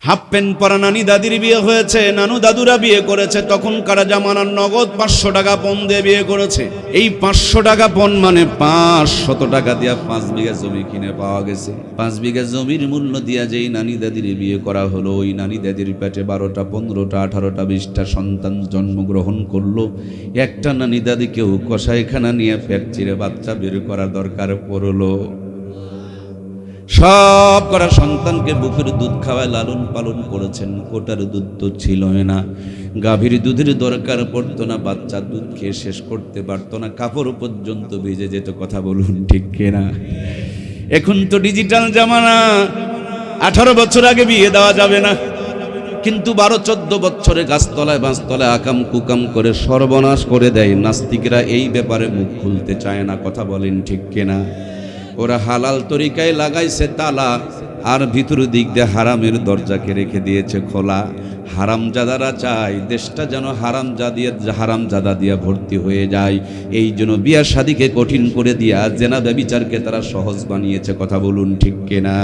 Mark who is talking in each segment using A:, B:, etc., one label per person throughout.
A: Half pant পরা নানি দাদির বিয়ে হয়েছে, নানু দাদুরা বিয়ে করেছে, তখনকার জামানার নগদ 500 টাকা পণ দিয়ে বিয়ে করেছে। এই 500 টাকা পণ মানে 500 টাকা দিয়া 5 বিঘা জমি কিনে পাওয়া গেছে। 5 বিঘা জমির মূল্য দিয়া যেই নানি দাদির বিয়ে করা হলো, ওই নানি দাদির পেটে 12টা 15টা 18টা 20টা সন্তান জন্মগ্রহণ করলো। একটা নানি দাদিকেও কসাইখানা নিয়ে পেট চিরে বাচ্চা বের করা দরকার পড়লো। সব করা সন্তানকে বুকের দুধ খাওয়ায় লালন পালন করেছেন। কোটার দুধ তো ছিলই না, গাভীর দুধের দরকার পড়তো না, বাচ্চা দুধ খেয়ে শেষ করতে পারতো না, কাপড় পর্যন্ত ভিজে যেত। কথা বলুন ঠিক কিনা? এখন তো ডিজিটাল জামানা, 18 বছর আগে বিয়ে দেওয়া যাবে না, কিন্তু 12-14 বছরে গাছতলায় বাঁশতলায় আকাম কুকাম করে সর্বনাশ করে দেয়। নাস্তিকরা এই ব্যাপারে মুখ খুলতে চায় না। কথা বলেন ঠিক কিনা? ওরা হালাল তরিকায় লাগাইছে তালা, আর ভিতর দিক দিয়ে হারামের দরজাকে রেখে দিয়েছে খোলা। হারামজাদারা চায় দেশটা যেন হারামজাদা দিয়া ভর্তি হয়ে যায়। এই জন্য বিয়ার শাদীকে কঠিন করে দিয়া জেনা ব্যভিচারকে তারা সহজ বানিয়েছে। কথা বলুন ঠিক কিনা?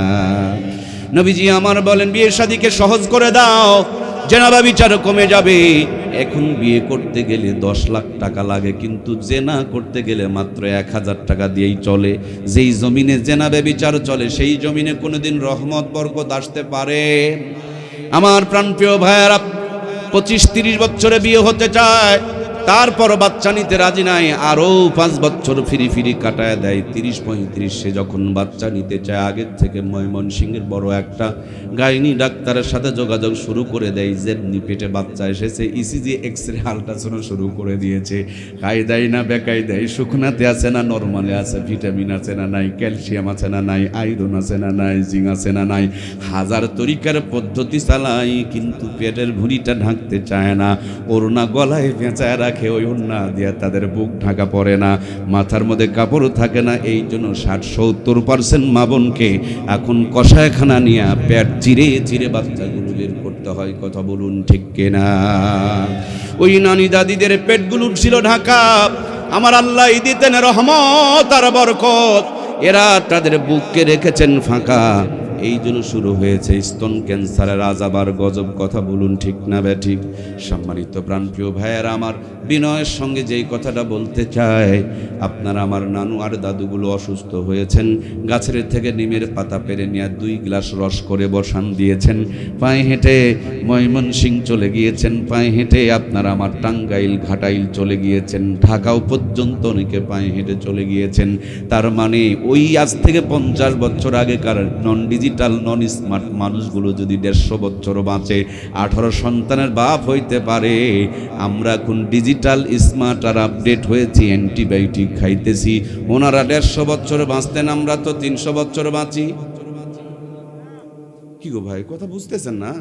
A: নবীজি আমার বলেন, বিয়ের শাদীকে সহজ করে দাও, জেনা ব্যভিচার কমে যাবে। এখন বিয়ে করতে গেলে 10 লাখ টাকা লাগে, কিন্তু জেনা করতে গেলে মাত্র 1000 টাকা দিয়েই চলে। যেই জমিনে জেনা ব্যভিচার চলে, সেই জমিনে কোনোদিন রহমত বরকত আসতে পারে? আমার প্রাণপ্রিয় ভাইয়েরা, 25-30 বছরে বিয়ে হতে চায়, তারপর বাচ্চা নিতে রাজি নাই, আরও 5 বছর ফিরি ফিরি কাটায় দেয়। 30-35 সে যখন বাচ্চা নিতে চায়, আগের থেকে ময়মনসিংহের বড় একটা গাইনি ডাক্তারের সাথে যোগাযোগ শুরু করে দেয়। যেমনি পেটে বাচ্চা এসেছে, ইসিজি এক্সরে আল্ট্রাসাউন্ড শুরু করে দিয়েছে। কায়দায় না বেকায়দায়, শুকনাতে আছে না নরমালে আছে, ভিটামিন আছে না নাই, ক্যালসিয়াম আছে না নাই, আয়রন আছে না নাই, জিঙ্ক আছে না নাই, হাজার তরিকার পদ্ধতি চালাই, কিন্তু পেটের ভুঁড়িটা ঢাকতে চায় না। ওড়না গলায় পেঁচায় রাখে, ওই ওড়না দিয়া তাদের বুক ঢাকা পড়ে না, মাথার মধ্যে কাপড় থাকে না। এই জন্য 60-70% মা বোনকে এখন কষায়খানা নিয়ে পেট চিরে চিরে বাচ্চাগুলো বের করতে হয়। কথা বলুন ঠিক কিনা? ওই নানি দাদিদের পেটগুলো ছিল ঢাকা, আমার আল্লাহ দিতেন রহমত আর বরকত, এরা তাদের বুককে রেখেছেন ফাঁকা। এই জন্য শুরু হয়েছে স্তন ক্যান্সারের আযাব আর গজব। কথা বলুন ঠিক না ব্যাঠিক? সম্মানিত প্রাণপ্রিয় ভাইয়েরা, আমার বিনয়ের সঙ্গে যেই কথাটা বলতে চায়, আপনারা আমার নানু আর দাদুগুলো অসুস্থ হয়েছেন, গাছের থেকে নিমের পাতা পেরে নিয়ে 2 গ্লাস রস করে বসান দিয়েছেন, পায়ে হেঁটে ময়মনসিংহ চলে গিয়েছেন, পায়ে হেঁটে আপনারা আমার টাঙ্গাইল ঘাটাইল চলে গিয়েছেন, ঢাকাও পর্যন্ত অনেকে পায়ে হেঁটে চলে গিয়েছেন। তার মানে ওই আজ থেকে 50 বছর আগেকার নন ডিজিটাল নন স্মার্ট মানুষগুলো যদি 150 বছর বাঁচে, 18 সন্তানের বাপ হইতে পারে। আমরা এখন ডিজিটাল স্মার্ট আর আপডেট হয়েছি, অ্যান্টিবায়োটিক খাইতেছি। ওনারা 150 বছর বাঁচতেন, আমরা তো 300 বছর বাঁচি। কি গো ভাই, কথা বুঝতেছেন না?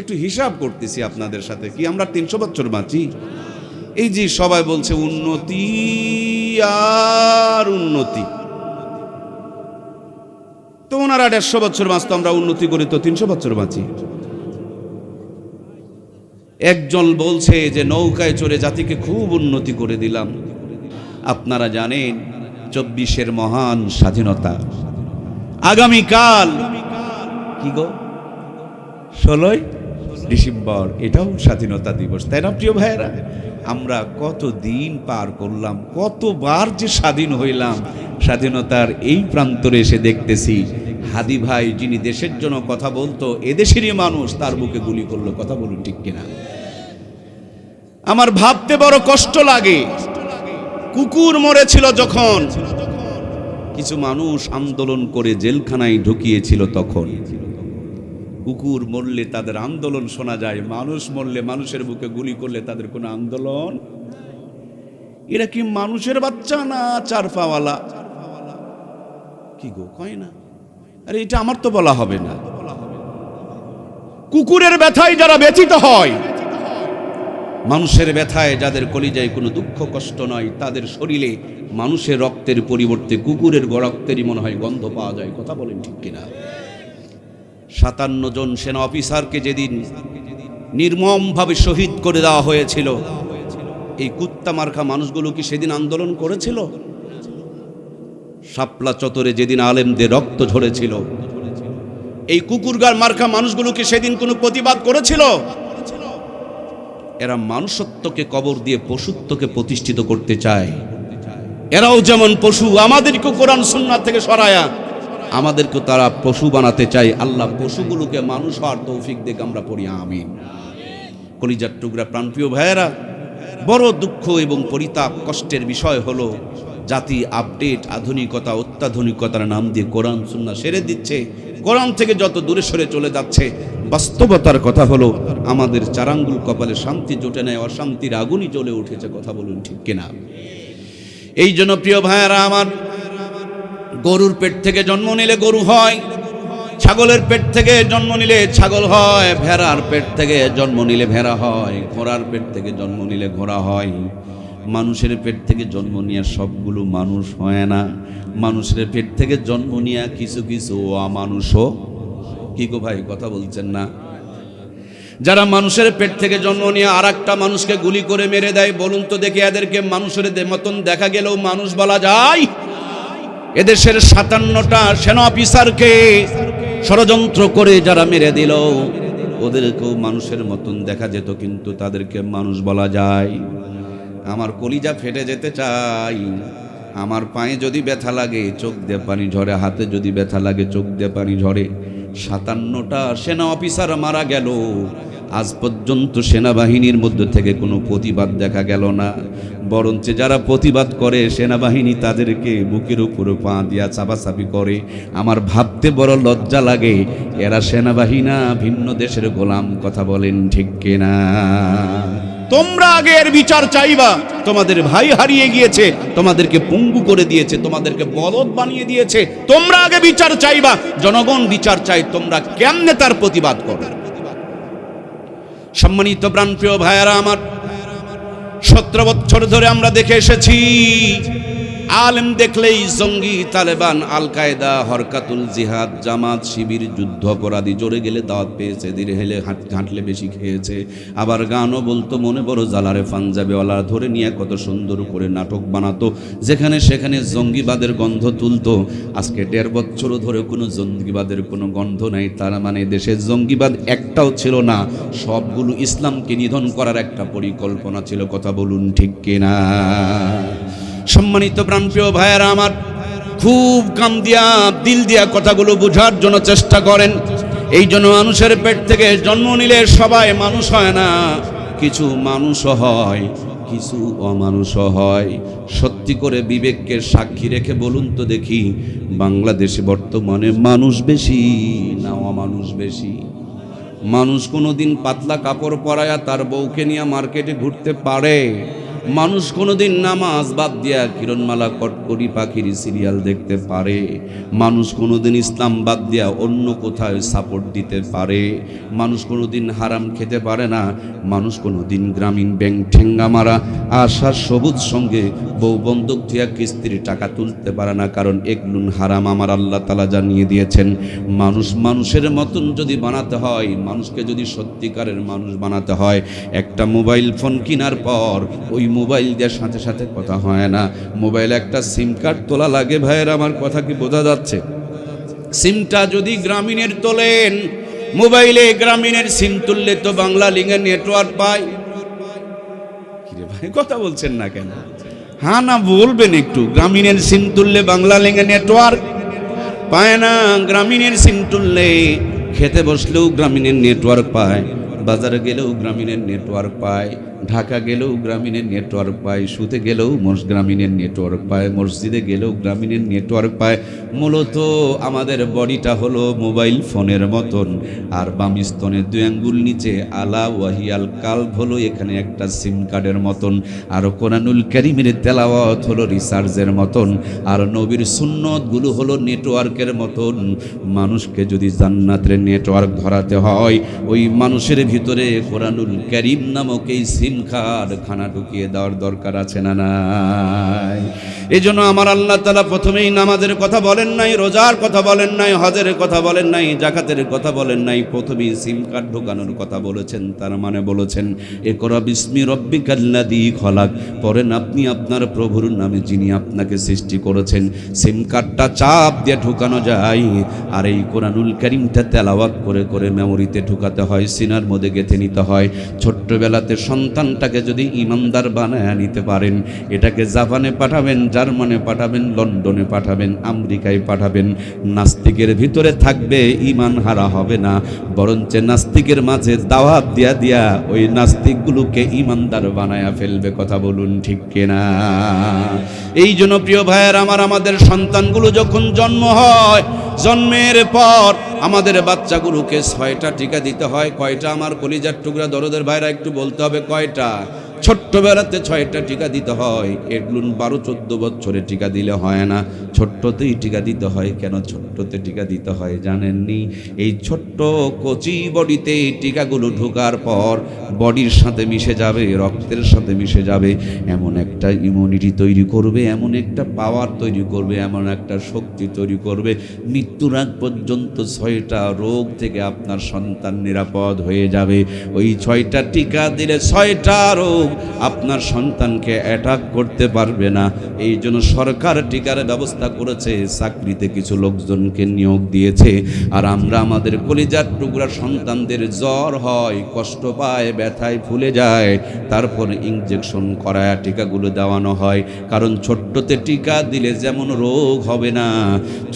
A: একটু হিসাব করতেছি আপনাদের সাথে, কি আমরা 300 বছর বাঁচি? এই যে সবাই বলছে উন্নতি আর উন্নতি, তো ওনারা 150 বছর বাঁচতো, আমরা উন্নতি করি তো 300 বছর বাঁচি। একজন বলছে যে নৌকায় চড়ে জাতিকে খুব উন্নতি করে দিলাম। আপনারা জানেন 24-এর মহান স্বাধীনতা আগামীকাল, কি গো 16ই ডিসেম্বর, এটাও স্বাধীনতা দিবস, তাই না প্রিয় ভাইয়েরা? আমরা কত দিন পার করলাম, কতবার যে স্বাধীন হইলাম। স্বাধীনতার এই প্রান্তরে এসে দেখতেছি হাদি ভাই, যিনি দেশের জন্য কথা বলতো, এদেশেরই মানুষ, তার বুকে গুলি করলো। কথা বলুন ঠিক কিনা? আমার ভাবতে বড় কষ্ট লাগে। কুকুর মরেছিল যখন, কিছু মানুষ আন্দোলন করে জেলখানায় ঢুকিয়েছিল, তখন কুকুর মরলে তাদের আন্দোলন শোনা যায়, মানুষ মরলে, মানুষের বুকে গুলি করলে তাদের কোনো আন্দোলন। এরা কি মানুষের বাচ্চা না চার পাওয়ালা? কি গো কয় না? আরে এটা আমার তো বলা হবে না। কুকুরের ব্যথায় যারা ব্যথিত হয়, মানুষের ব্যথায় যাদের কলিজায় কোনো দুঃখ কষ্ট নয়, তাদের শরীরে মানুষের রক্তের পরিবর্তে কুকুরের রক্তেরই মনে হয় গন্ধ পাওয়া যায়। কথা বলেন ঠিক কিনা? 57 জন সেনা অফিসারকে যেদিন নির্মমভাবে শহীদ করে দেওয়া হয়েছিল, এই কুত্তা মার্কা মানুষগুলো কি সেদিন আন্দোলন করেছিল? শাপলা চত্বরে যেদিন আলেমদের রক্ত ঝরেছিল, এই কুকুরগার মার্কা মানুষগুলো কি সেদিন কোনো প্রতিবাদ করেছিল? এরা মানুষত্বকে কবর দিয়ে পশুত্বকে প্রতিষ্ঠিত করতে চায়। এরাও যেমন পশু, আমাদেরকে কোরআন সুন্নাহ থেকে সরায়া আমাদেরকে তারা পশু বানাতে চায়। আল্লাহ পশুগুলোকে মানুষ হওয়ার তৌফিক দিক আমরা পড়ি আমিন। কলিজার টুকরা প্রাণপ্রিয় ভাইয়েরা, বড় দুঃখ এবং পরিতাপ কষ্টের বিষয় হলো জাতি আপডেট, আধুনিকতা, অত্যাধুনিকতার নাম দিয়ে কোরআন সুন্নাহ সেরে দিচ্ছে। কোরআন থেকে যত দূরে সরে চলে যাচ্ছে, বাস্তবতার কথা হলো আমাদের চারাঙ্গুল কপালে শান্তি জোটে নেয়, অশান্তির আগুনই জ্বলে উঠেছে। কথা বলুন ঠিক কিনা? এই জন্য প্রিয় ভাইয়েরা আমার, গরুর পেট থেকে জন্ম নিলে গরু হয়, ছাগলের পেট থেকে জন্ম নিলে ছাগল হয়, ভেড়ার পেট থেকে জন্ম নিলে ভেড়া হয়, ঘোড়ার পেট থেকে জন্ম নিলে ঘোড়া হয়। মানুষের পেট থেকে জন্ম নিয়ে সবগুলো মানুষ হয় না। মানুষের পেট থেকে জন্ম নিয়ে কিছু কিছু অমানুষও, কি গো ভাই কথা বলছেন না? যারা মানুষের পেট থেকে জন্ম নিয়ে আর একটা মানুষকে গুলি করে মেরে দেয়, বলুন তো দেখি এদেরকে মানুষের মতন দেখা গেলেও মানুষ বলা যায়? এদেশের 57টা সেনা অফিসারকে ষড়যন্ত্র করে যারা মেরে দিল, ওদেরকেও মানুষের মতন দেখা যেত, কিন্তু তাদেরকে মানুষ বলা যায়? আমার কলিজা ফেটে যেতে চাই। আমার পায়ে যদি ব্যথা লাগে চোখ দিয়ে পানি ঝরে, হাতে যদি ব্যথা লাগে চোখ দিয়ে পানি ঝরে। 57টা সেনা অফিসার মারা গেল, আজ পর্যন্ত সেনাবাহিনীর মধ্যে থেকে কোনো প্রতিবাদ দেখা গেল না। বরঞ্চ যারা প্রতিবাদ করে সেনাবাহিনী তাদেরকে বুকের উপর পা দিয়া চাপাচাপি করে। আমার ভাবতে বড় লজ্জা লাগে, এরা সেনাবাহিনী না ভিন্ন দেশের গোলাম। কথা বলেন ঠিক কিনা? তোমরা আগে এর বিচার চাইবা। তোমাদের ভাই হারিয়ে গিয়েছে, তোমাদেরকে পঙ্গু করে দিয়েছে, তোমাদেরকে বলদ বানিয়ে দিয়েছে। তোমরা আগে বিচার চাইবা। জনগণ বিচার চাই, তোমরা কেমনে তার প্রতিবাদ করো? সম্মানিত প্রাণপ্রিয় ভাইয়েরা আমার, 17 বছর ধরে আমরা দেখে এসেছি, আলেম দেখলেই জঙ্গি, তালেবান, আল কায়দা, হরকাতুল জিহাদ, জামাত, শিবির, যুদ্ধ অপরাধী, জোরে গেলে দাওয়াত পেয়েছে, ধীরে হেলে হাঁটলে বেশি খেয়েছে। আবার গানও বলতো, মনে বড় জ্বালারে পাঞ্জাবি ওয়ালা ধরে নিয়ে কত সুন্দর করে নাটক বানাতো, যেখানে সেখানে জঙ্গিবাদের গন্ধ তুলতো। আজকে 1.5 বছর ধরে কোনো জঙ্গিবাদের কোনো গন্ধ নাই। তার মানে দেশে জঙ্গিবাদ একটাও ছিল না, সবগুলো ইসলামকে নিধন করার একটা পরিকল্পনা ছিল। কথা বলুন ঠিক কিনা? সম্মানিত প্রাণপ্রিয় ভাইয়েরা আমার, খুব কাম দিয়া দিল দিয়া কথাগুলো বোঝার জন্য চেষ্টা করেন। এই জন্য মানুষের পেট থেকে জন্ম নিলে সবাই মানুষ হয় না, কিছু মানুষও হয়, কিছু অমানুষও হয়। সত্যি করে বিবেককে সাক্ষী রেখে বলুন তো দেখি, বাংলাদেশে বর্তমানে মানুষ বেশি না অমানুষ বেশি? মানুষ কোনোদিন পাতলা কাপড় পরায়া তার বউকে নিয়ে মার্কেটে ঘুরতে পারে? মানুষ কোনোদিন নামাজ বাদ দিয়া কিরণমালা কটকরি পাখির সিরিয়াল দেখতে পারে? মানুষ কোনোদিন ইসলাম বাদ দিয়া অন্য কোথায় সাপোর্ট দিতে পারে? মানুষ কোনোদিন হারাম খেতে পারে না। মানুষ কোনোদিন গ্রামীণ ব্যাংক ঠেঙ্গা মারা আশার সবুজ সঙ্গে বউ বন্ধক দিয়া কিস্তির টাকা তুলতে পারে না, কারণ এগুলো হারাম আমার আল্লাহ তাআলা জানিয়ে দিয়েছেন। মানুষ মানুষের মতন যদি বানাতে হয়, মানুষকে যদি সত্যিকারের মানুষ বানাতে হয়, একটা মোবাইল ফোন কেনার পর ওই মোবাইল দেওয়ার সাথে সাথে কথা হয় না। মোবাইলে একটা সিম কার্ড তোলা লাগে। ভাইয়ের আমার কথা কি বোঝা যাচ্ছে? সিমটা যদি গ্রামীণের তোলেন, মোবাইলে গ্রামীণের সিম তুললে তো বাংলা লিঙ্কের নেটওয়ার্ক পায়। কিরে ভাই কথা বলছেন না কেন? হ্যাঁ না বলবেন একটু। গ্রামীণের সিম তুললে বাংলা লিঙ্কের নেটওয়ার্ক পায় না। গ্রামীণের সিম তুললে খেতে বসলেও গ্রামীণের নেটওয়ার্ক পায়, বাজারে গেলেও গ্রামীণের নেটওয়ার্ক পায়, ঢাকা গেলেও গ্রামীণের নেটওয়ার্ক পায়, শুতে গেলেও গ্রামীণের নেটওয়ার্ক পায়, মসজিদে গেলেও গ্রামীণের নেটওয়ার্ক পায়। মূলত আমাদের বডিটা হলো মোবাইল ফোনের মতন, আর বাম স্তনের 2 আঙ্গুল নিচে আলা ওয়াহিয়াল কালব হলো এখানে একটা সিম কার্ডের মতন, আর কোরআনুল কারীমের তেলাওয়াত হলো রিচার্জের মতন, আর নবীর সুন্নতগুলো হলো নেটওয়ার্কের মতন। মানুষকে যদি জান্নাতের নেটওয়ার্ক ধরাতে হয়, ওই মানুষের ভিতরে কোরআনুল কারীম নামক এই সিম সিম কার্ড খানা ঢুকিয়ে দেওয়ার দরকার আছে না নাই? এই জন্য আমার আল্লাহ তাআলা প্রথমেই নামাজের কথা বলেন নাই, রোজার কথা বলেন নাই, হজের কথা বলেন নাই, জাকাতের কথা বলেন নাই, প্রথমেই সিম কার্ড ঢোকানোর কথা বলেছেন। তার মানে বলেছেন ইকরা বিসমি রব্বিকাল্লাযী খলাক, পড়েন আপনি আপনার প্রভুর নামে যিনি আপনাকে সৃষ্টি করেছেন। সিম কার্ডটা চাপ দিয়ে ঢুকানো যায়, আর এই কোরআনুল কারীমটা তেলাওয়াত করে করে মেমোরিতে ঢুকাতে হয়, সিনার মধ্যে গেঁথে নিতে হয়। ছোট্টবেলাতে সন্তানটাকে যদি ইমানদার বানায় নিতে পারেন, এটাকে জাপানে পাঠাবেন, জার্মানে পাঠাবেন, লন্ডনে পাঠাবেন, আমেরিকায় পাঠাবেন, নাস্তিকের ভিতরে থাকবে, ঈমান হারা হবে না, বরঞ্চ নাস্তিকের মাঝে দাওয়াত দিয়া দিয়া ওই নাস্তিকগুলোকে ঈমানদার বানায়া ফেলবে। কথা বলুন ঠিক কিনা? এই জন্য প্রিয় ভাইয়ের আমার, আমাদের সন্তানগুলো যখন জন্ম হয়, জন্মের পর আমাদের বাচ্চাগুলোকে 6টা টিকা দিতে হয়। কয়টা আমার কলিজার টুকরা দরদের ভাইরা একটু বলতে হবে কয়টা? ছোট্টবেলাতে 6টা টিকা দিতে হয়। এগুলো 12-14 বছরে টিকা দিলে হয় না, ছোট্টতেই টিকা দিতে হয়। কেন ছোট্টতে টিকা দিতে হয় জানেননি? এই ছোট্ট কচি বডিতে টিকাগুলো ঢোকার পর বডির সাথে মিশে যাবে, রক্তের সাথে মিশে যাবে, এমন একটা ইমিউনিটি তৈরি করবে, এমন একটা পাওয়ার তৈরি করবে, এমন একটা শক্তি তৈরি করবে, মৃত্যুর আগ পর্যন্ত 6টা রোগ থেকে আপনার সন্তান নিরাপদ হয়ে যাবে। ওই 6টা টিকা দিলে 6টা রোগ আপনার সন্তানকে অ্যাটাক করতে পারবে না। এই জন্য সরকার টিকার ব্যবস্থা করেছে, চাকরিতে কিছু লোকজনকে নিয়োগ দিয়েছে। আর আমরা আমাদের কলিজার টুকরা সন্তানদের জ্বর হয়, কষ্ট পায়, ব্যথায় ফুলে যায়, তারপর ইনজেকশন করায় টিকাগুলো দেওয়ানো হয়। কারণ ছোট্টতে টিকা দিলে যেমন রোগ হবে না,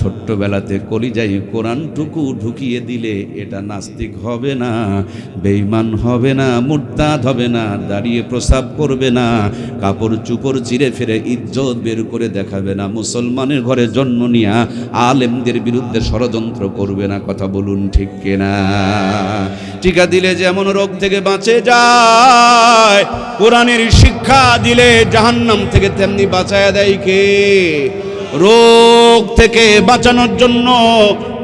A: ছোট্টবেলাতে কলিজায় কোরআনটুকু ঢুকিয়ে দিলে এটা নাস্তিক হবে না, বেঈমান হবে না, মুরতাদ হবে না, দাঁড়িয়ে প্রস্রাব করবে না, কাপড় চুপড় চিরে ফেরে ইজ্জত বের করে দেখাবে না, মুসলমানের ঘরে জন্ম নিয়া আলেমদের বিরুদ্ধে ষড়যন্ত্র করবে না। কথা বলুন ঠিক কিনা? টিকা দিলে যেমন রোগ থেকে বাঁচে যায়, কোরআনের শিক্ষা দিলে জাহান্নাম থেকে তেমনি বাঁচায়া দেয় কে? রোগ থেকে বাঁচানোর জন্য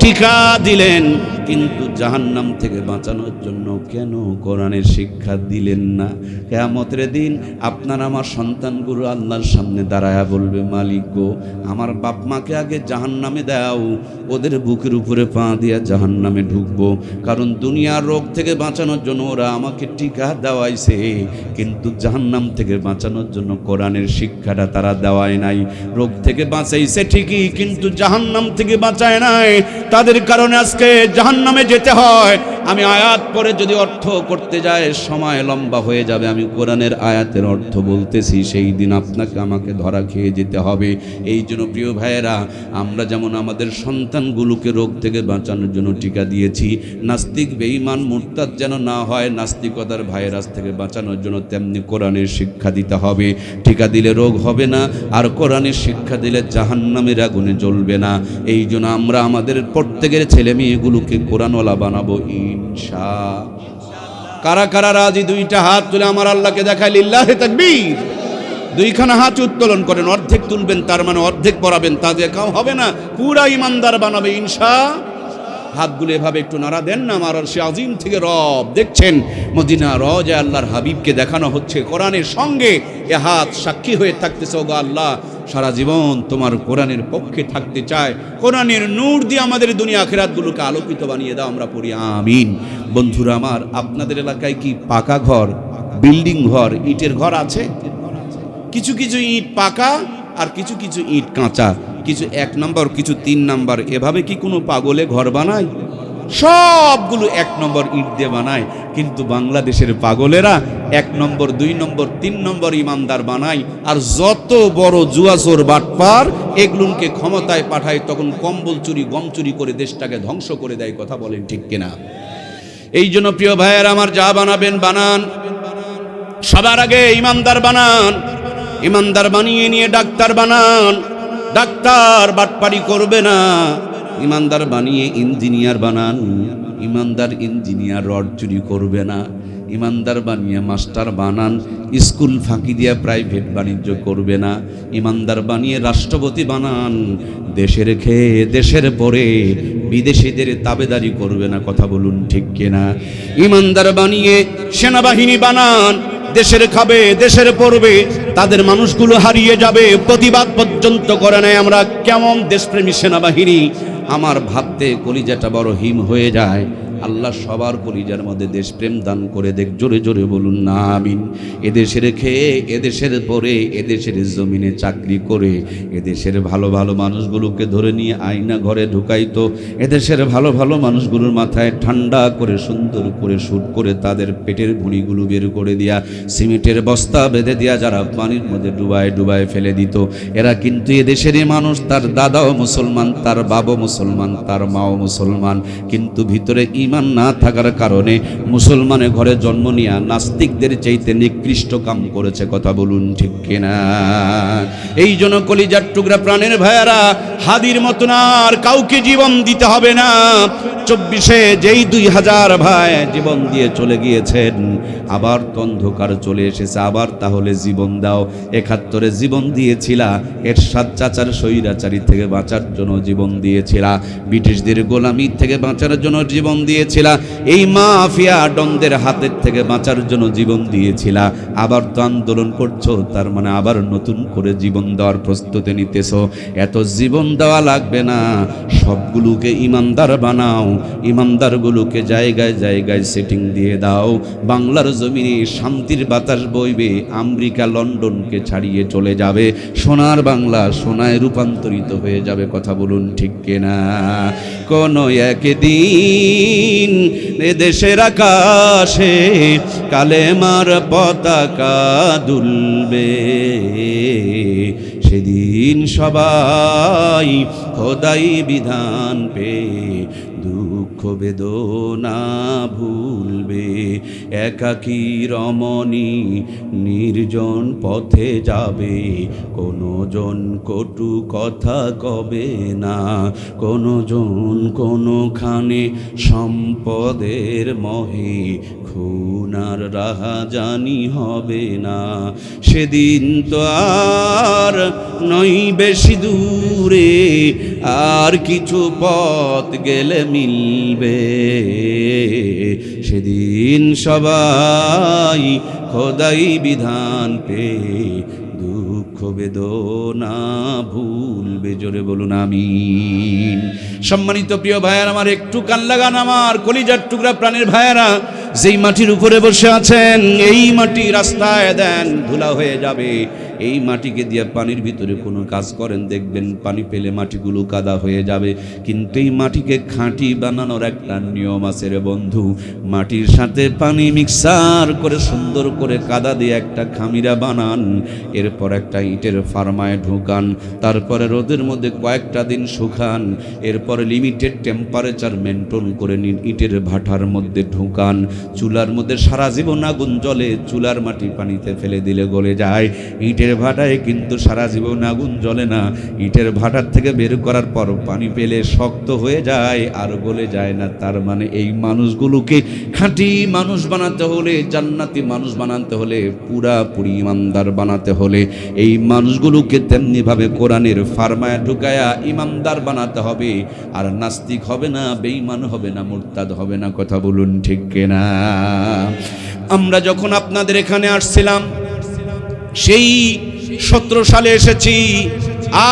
A: টিকা দিলেন, কিন্তু জাহান্নাম থেকে বাঁচানোর জন্য কেন কোরআনের শিক্ষা দিলেন না? কিয়ামতের দিন আপনার আমার সন্তানগুলো আল্লাহর সামনে দাঁড়ায়া বলবে, মালিক গো, আমার বাপ মাকে আগে জাহান্নামে দাও, ওদের বুকের উপরে পা দিয়া জাহান্নামে ঢুকবো। কারণ দুনিয়ার রোগ থেকে বাঁচানোর জন্য ওরা আমাকে টিকা দেওয়াইছে, কিন্তু জাহান্নাম থেকে বাঁচানোর জন্য কোরআনের শিক্ষাটা তারা দেওয়ায় নাই। রোগ থেকে বাঁচাইছে ঠিকই, কিন্তু জাহান্নাম থেকে বাঁচায় নাই। তাদের কারণে আজকে জাহান্নামে যেতে হয়। আমি আয়াত পরে যদি অর্থ করতে যায় সময় লম্বা হয়ে যাবে। আমি কোরআনের আয়াতের অর্থ বলতেছি, সেই দিন আপনাকে আমাকে ধরা খেয়ে যেতে হবে। এই জন্য প্রিয় ভাইয়েরা, আমরা যেমন আমাদের সন্তানগুলোকে রোগ থেকে বাঁচানোর জন্য টিকা দিয়েছি, নাস্তিক বেঈমান মুরতাদ যেন না হয়, নাস্তিকতার ভাইরাস থেকে বাঁচানোর জন্য তেমনি কোরআনের শিক্ষা দিতে হবে। টিকা দিলে রোগ হবে না, আর কোরআনের শিক্ষা দিলে জাহান্নামের আগুনে জ্বলবে না। এই জন্য আমরা আমাদের প্রত্যেকের ছেলে মেয়েগুলোকে কোরআনওয়ালা বানাবো ইনশাআল্লাহ। কারা কারা রাজি? 2টা হাত তুলে আমার আল্লাহকে দেখায় লিল্লাহে তাকবীর। 2খানা হাত উত্তোলন করেন, অর্ধেক তুলবেন, তার মানে অর্ধেক পড়াবেন, তা দেখাও হবে না, পুরা ইমানদার বানাবে ইনশাআল্লাহ। হাতগুলো এভাবে একটু নাড়া দেন না। আমার আরশে আজিম থেকে রব দেখছেন, মদিনা রওজায় আল্লাহর হাবিবকে দেখানো হচ্ছে কোরআনের সঙ্গে। এ হাত সাক্ষী হয়ে থাকতেছে, ওগো আল্লাহ, সারা জীবন তোমার কোরআনের পক্ষে থাকতে চায়। কোরআনের নূর দিয়ে আমাদের দুনিয়া আখিরাতগুলোকে আলোকিত বানিয়ে দাও, আমরা পড়ি আমিন। বন্ধুরা আমার, আপনাদের এলাকায় কি পাকা ঘর, বিল্ডিং ঘর, ইটের ঘর আছে? কিছু কিছু ইট পাকা আর কিছু কিছু ইট কাঁচা, কিছু 1 নম্বর, কিছু 3 নম্বর। এভাবে কি কোনো পাগলে ঘর বানায়? সবগুলো 1 নম্বর ইট দিয়ে বানায়। কিন্তু বাংলাদেশের পাগলেরা 1 নম্বর, 2 নম্বর, 3 নম্বর ইমানদার বানায়। আর যত বড় জুয়াচোর বাটপার এগুলোকে ক্ষমতায় পাঠায়, তখন কম্বল চুরি, গম চুরি করে দেশটাকে ধ্বংস করে দেয়। কথা বলেন ঠিক কিনা? এই জন্য প্রিয় ভাইয়ের আমার, যা বানাবেন বানান, সবার আগে ইমানদার বানান। ইমানদার বানিয়ে নিয়ে ডাক্তার বানান। ডাক্তার বাটপারি করবে না। ইমানদার বানিয়ে ইঞ্জিনিয়ার বানান। ইমানদার ইঞ্জিনিয়ার রড চুরি করবে না। ইমানদার বানিয়ে মাস্টার বানান। স্কুল ফাঁকি দিয়ে প্রাইভেট বাণিজ্য করবে না। ইমানদার বানিয়ে রাষ্ট্রপতি বানান। দেশের খেয়ে দেশের পরে বিদেশিদের তাবেদারি করবে না। কথা বলুন ঠিক কিনা? ইমানদার বানিয়ে সেনাবাহিনী বানান। দেশের খাবে, দেশের পড়বে, তাদের মানুষগুলো হারিয়ে যাবে, প্রতিবাদ পর্যন্ত করে নাই। আমরা কেমন দেশপ্রেমী সেনাবাহিনী! আমার ভাবতে কলিজাটা বড় হিম হয়ে যায়। আল্লাহ সবার কলিজার মধ্যে দেশপ্রেম দান করে দেখ। জোরে জোরে বলুন না আমিন। এদেশের খেয়ে, এদেশের পরে, এদেশের জমিনে চাকরি করে, এদেশের ভালো ভালো মানুষগুলোকে ধরে নিয়ে আয়না ঘরে ঢুকাইতো, এদেশের ভালো ভালো মানুষগুলোর মাথায় ঠান্ডা করে সুন্দর করে শুট করে তাদের পেটের ভুঁড়িগুলো বের করে দিয়া সিমেন্টের বস্তা বেঁধে দিয়া যারা পানির মধ্যে ডুবায় ডুবায় ফেলে দিত, এরা কিন্তু এদেশেরই মানুষ। তার দাদাও মুসলমান, তার বাবাও মুসলমান, তার মাও মুসলমান, কিন্তু ভিতরে ঈমান না থাকার কারণে মুসলমানের ঘরে জন্ম নিয়ে নাস্তিকদের চাইতে নিকৃষ্ট কাম করেছে। কথা বলুন ঠিক কিনা? এই জন্য কলিজার টুকরা প্রাণের ভাইয়ারা, হাদির মতন আর কাউকে জীবন দিতে হবে না। 24-এ যেই 2000 ভাই জীবন দিয়ে চলে গিয়েছেন, আবার তো অন্ধকার চলে এসেছে, আবার তাহলে জীবন দাও। 71-এ জীবন দিয়েছিলা এরশাদ চাচার স্বৈরাচারী থেকে বাঁচার জন্য জীবন দিয়েছিলা, ব্রিটিশদের গোলামি থেকে বাঁচার জন্য জীবন দিয়েছিলা, এই মাফিয়া ডনদের হাতের থেকে বাঁচার জন্য জীবন দিয়েছিলা। আবার তো আন্দোলন করছো, তার মানে আবার নতুন করে জীবন দেওয়ার প্রস্তুতি নিতেছো। এত জীবন দেওয়া লাগবে না, সবগুলোকে ইমানদার বানাও, ইমানদারগুলোকে জায়গায় জায়গায় সেটিং দিয়ে দাও। বাংলার জমিনে শান্তির বাতাস বইবে, আমেরিকা লন্ডনকে ছাড়িয়ে চলে যাবে, সোনার বাংলা সোনায় রূপান্তরিত হয়ে যাবে। কথা বলুন ঠিক কিনা? কোন একদিন এদেশের আকাশে কালেমার পতাকা দুলবে, সেদিন সবাই খোদাই বিধান পেয়ে দুঃখ বেদনা ভুলবে। একাকী রমণী নির্জন পথে যাবে, কোনো জন কটু কথা কবে না, কোনো জন কোনোখানে সম্পদের মহে খুনার রাহাজানি হবে না। সেদিন তো আর নই বেশি দূরে, আর কিছু পথ গেলে মিলবে, সেদিন সবাই খোদাই বিধান পেয়ে দুঃখ বেদনা ভুলবে। জোরে বলুন আমিন। সম্মানিত প্রিয় ভাইয়ারা আমার, একটু কান লাগান আমার কলিজার টুকরা প্রাণের ভাইয়ারা। যেই মাটির উপরে বসে আছেন, এই মাটি রাস্তায় দেন ধুলা হয়ে যাবে। এই মাটিকে দিয়ে পানির ভিতরে কোনো কাজ করেন, দেখবেন পানি পেলে মাটিগুলো কাদা হয়ে যাবে। কিন্তু এই মাটিকে খাঁটি বানানোর একটা নিয়ম আছে রে বন্ধু। মাটির সাথে পানি মিক্সার করে সুন্দর করে কাদা দিয়ে একটা খামিরা বানান, এরপর একটা ইটের ফার্মায় ঢুকান, তারপরে রোদের মধ্যে কয়েকটা দিন শুকান, এরপরে লিমিটেড টেম্পারেচার মেনটেন করে নিন, ইটের ভাটার মধ্যে ঢুকান। চুলার মধ্যে সারা জীবন আগুন জ্বলে, চুলার মাটি পানিতে ফেলে দিলে গলে যায়। ইটের ভাটায় কিন্তু সারা জীবন আগুন জ্বলে না, ইটের ভাটার থেকে বের করার পর পানি পেলে শক্ত হয়ে যায় আর গলে যায় না। তার মানে এই মানুষগুলোকে খাঁটি মানুষ বানাতে হলে, জান্নাতি মানুষ বানাতে হলে, পুরাপুরি ইমানদার বানাতে হলে, এই মানুষগুলোকে তেমনিভাবে কোরআনের ফার্মায় ঢুকায়া ইমানদার বানাতে হবে। আর নাস্তিক হবে না, বেঈমান হবে না, মুরতাদ হবে না। কথা বলুন ঠিক কিনা? আমরা যখন আপনাদের এখানে আসছিলাম, সেই 17 সালে এসেছি।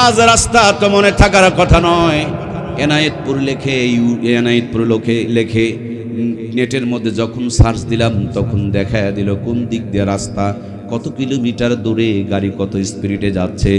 A: আজ রাস্তা তো মনে থাকার কথা নয়। এনায়েতপুর লেখে নেটের মধ্যে যখন সার্চ দিলাম, তখন দেখা দিল কোন দিক দিয়ে রাস্তা, কত কিলোমিটার দূরে গাড়ি কত স্পিডে যাচ্ছে।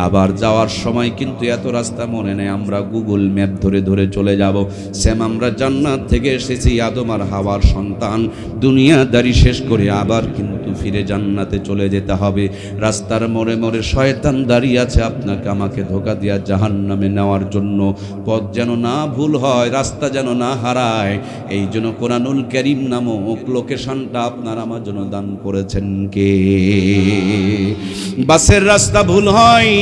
A: আবার যাওয়ার সময় কিন্তু এত রাস্তা মনে নেই, আমরা গুগল ম্যাপ ধরে ধরে চলে যাব। সেম আমরা জান্নাত থেকে এসেছি, আদম আর হাওয়ার সন্তান, দুনিয়াদারি শেষ করে আবার কিন্তু ফিরে জান্নাতে চলে যেতে হবে। রাস্তার মোড়ে মোড়ে শয়তান দাঁড়িয়ে আছে আপনাকে আমাকে ধোঁকা দিয়া জাহান্নামে নেওয়ার জন্য। পথ যেন না ভুল হয়, রাস্তা যেন না হারায়, এই জন্য কোরআনুল কারীম নামক লোকেশনটা আপনার আমার জন্য দান করেছেন কে? বাসের রাস্তা ভুল হয়,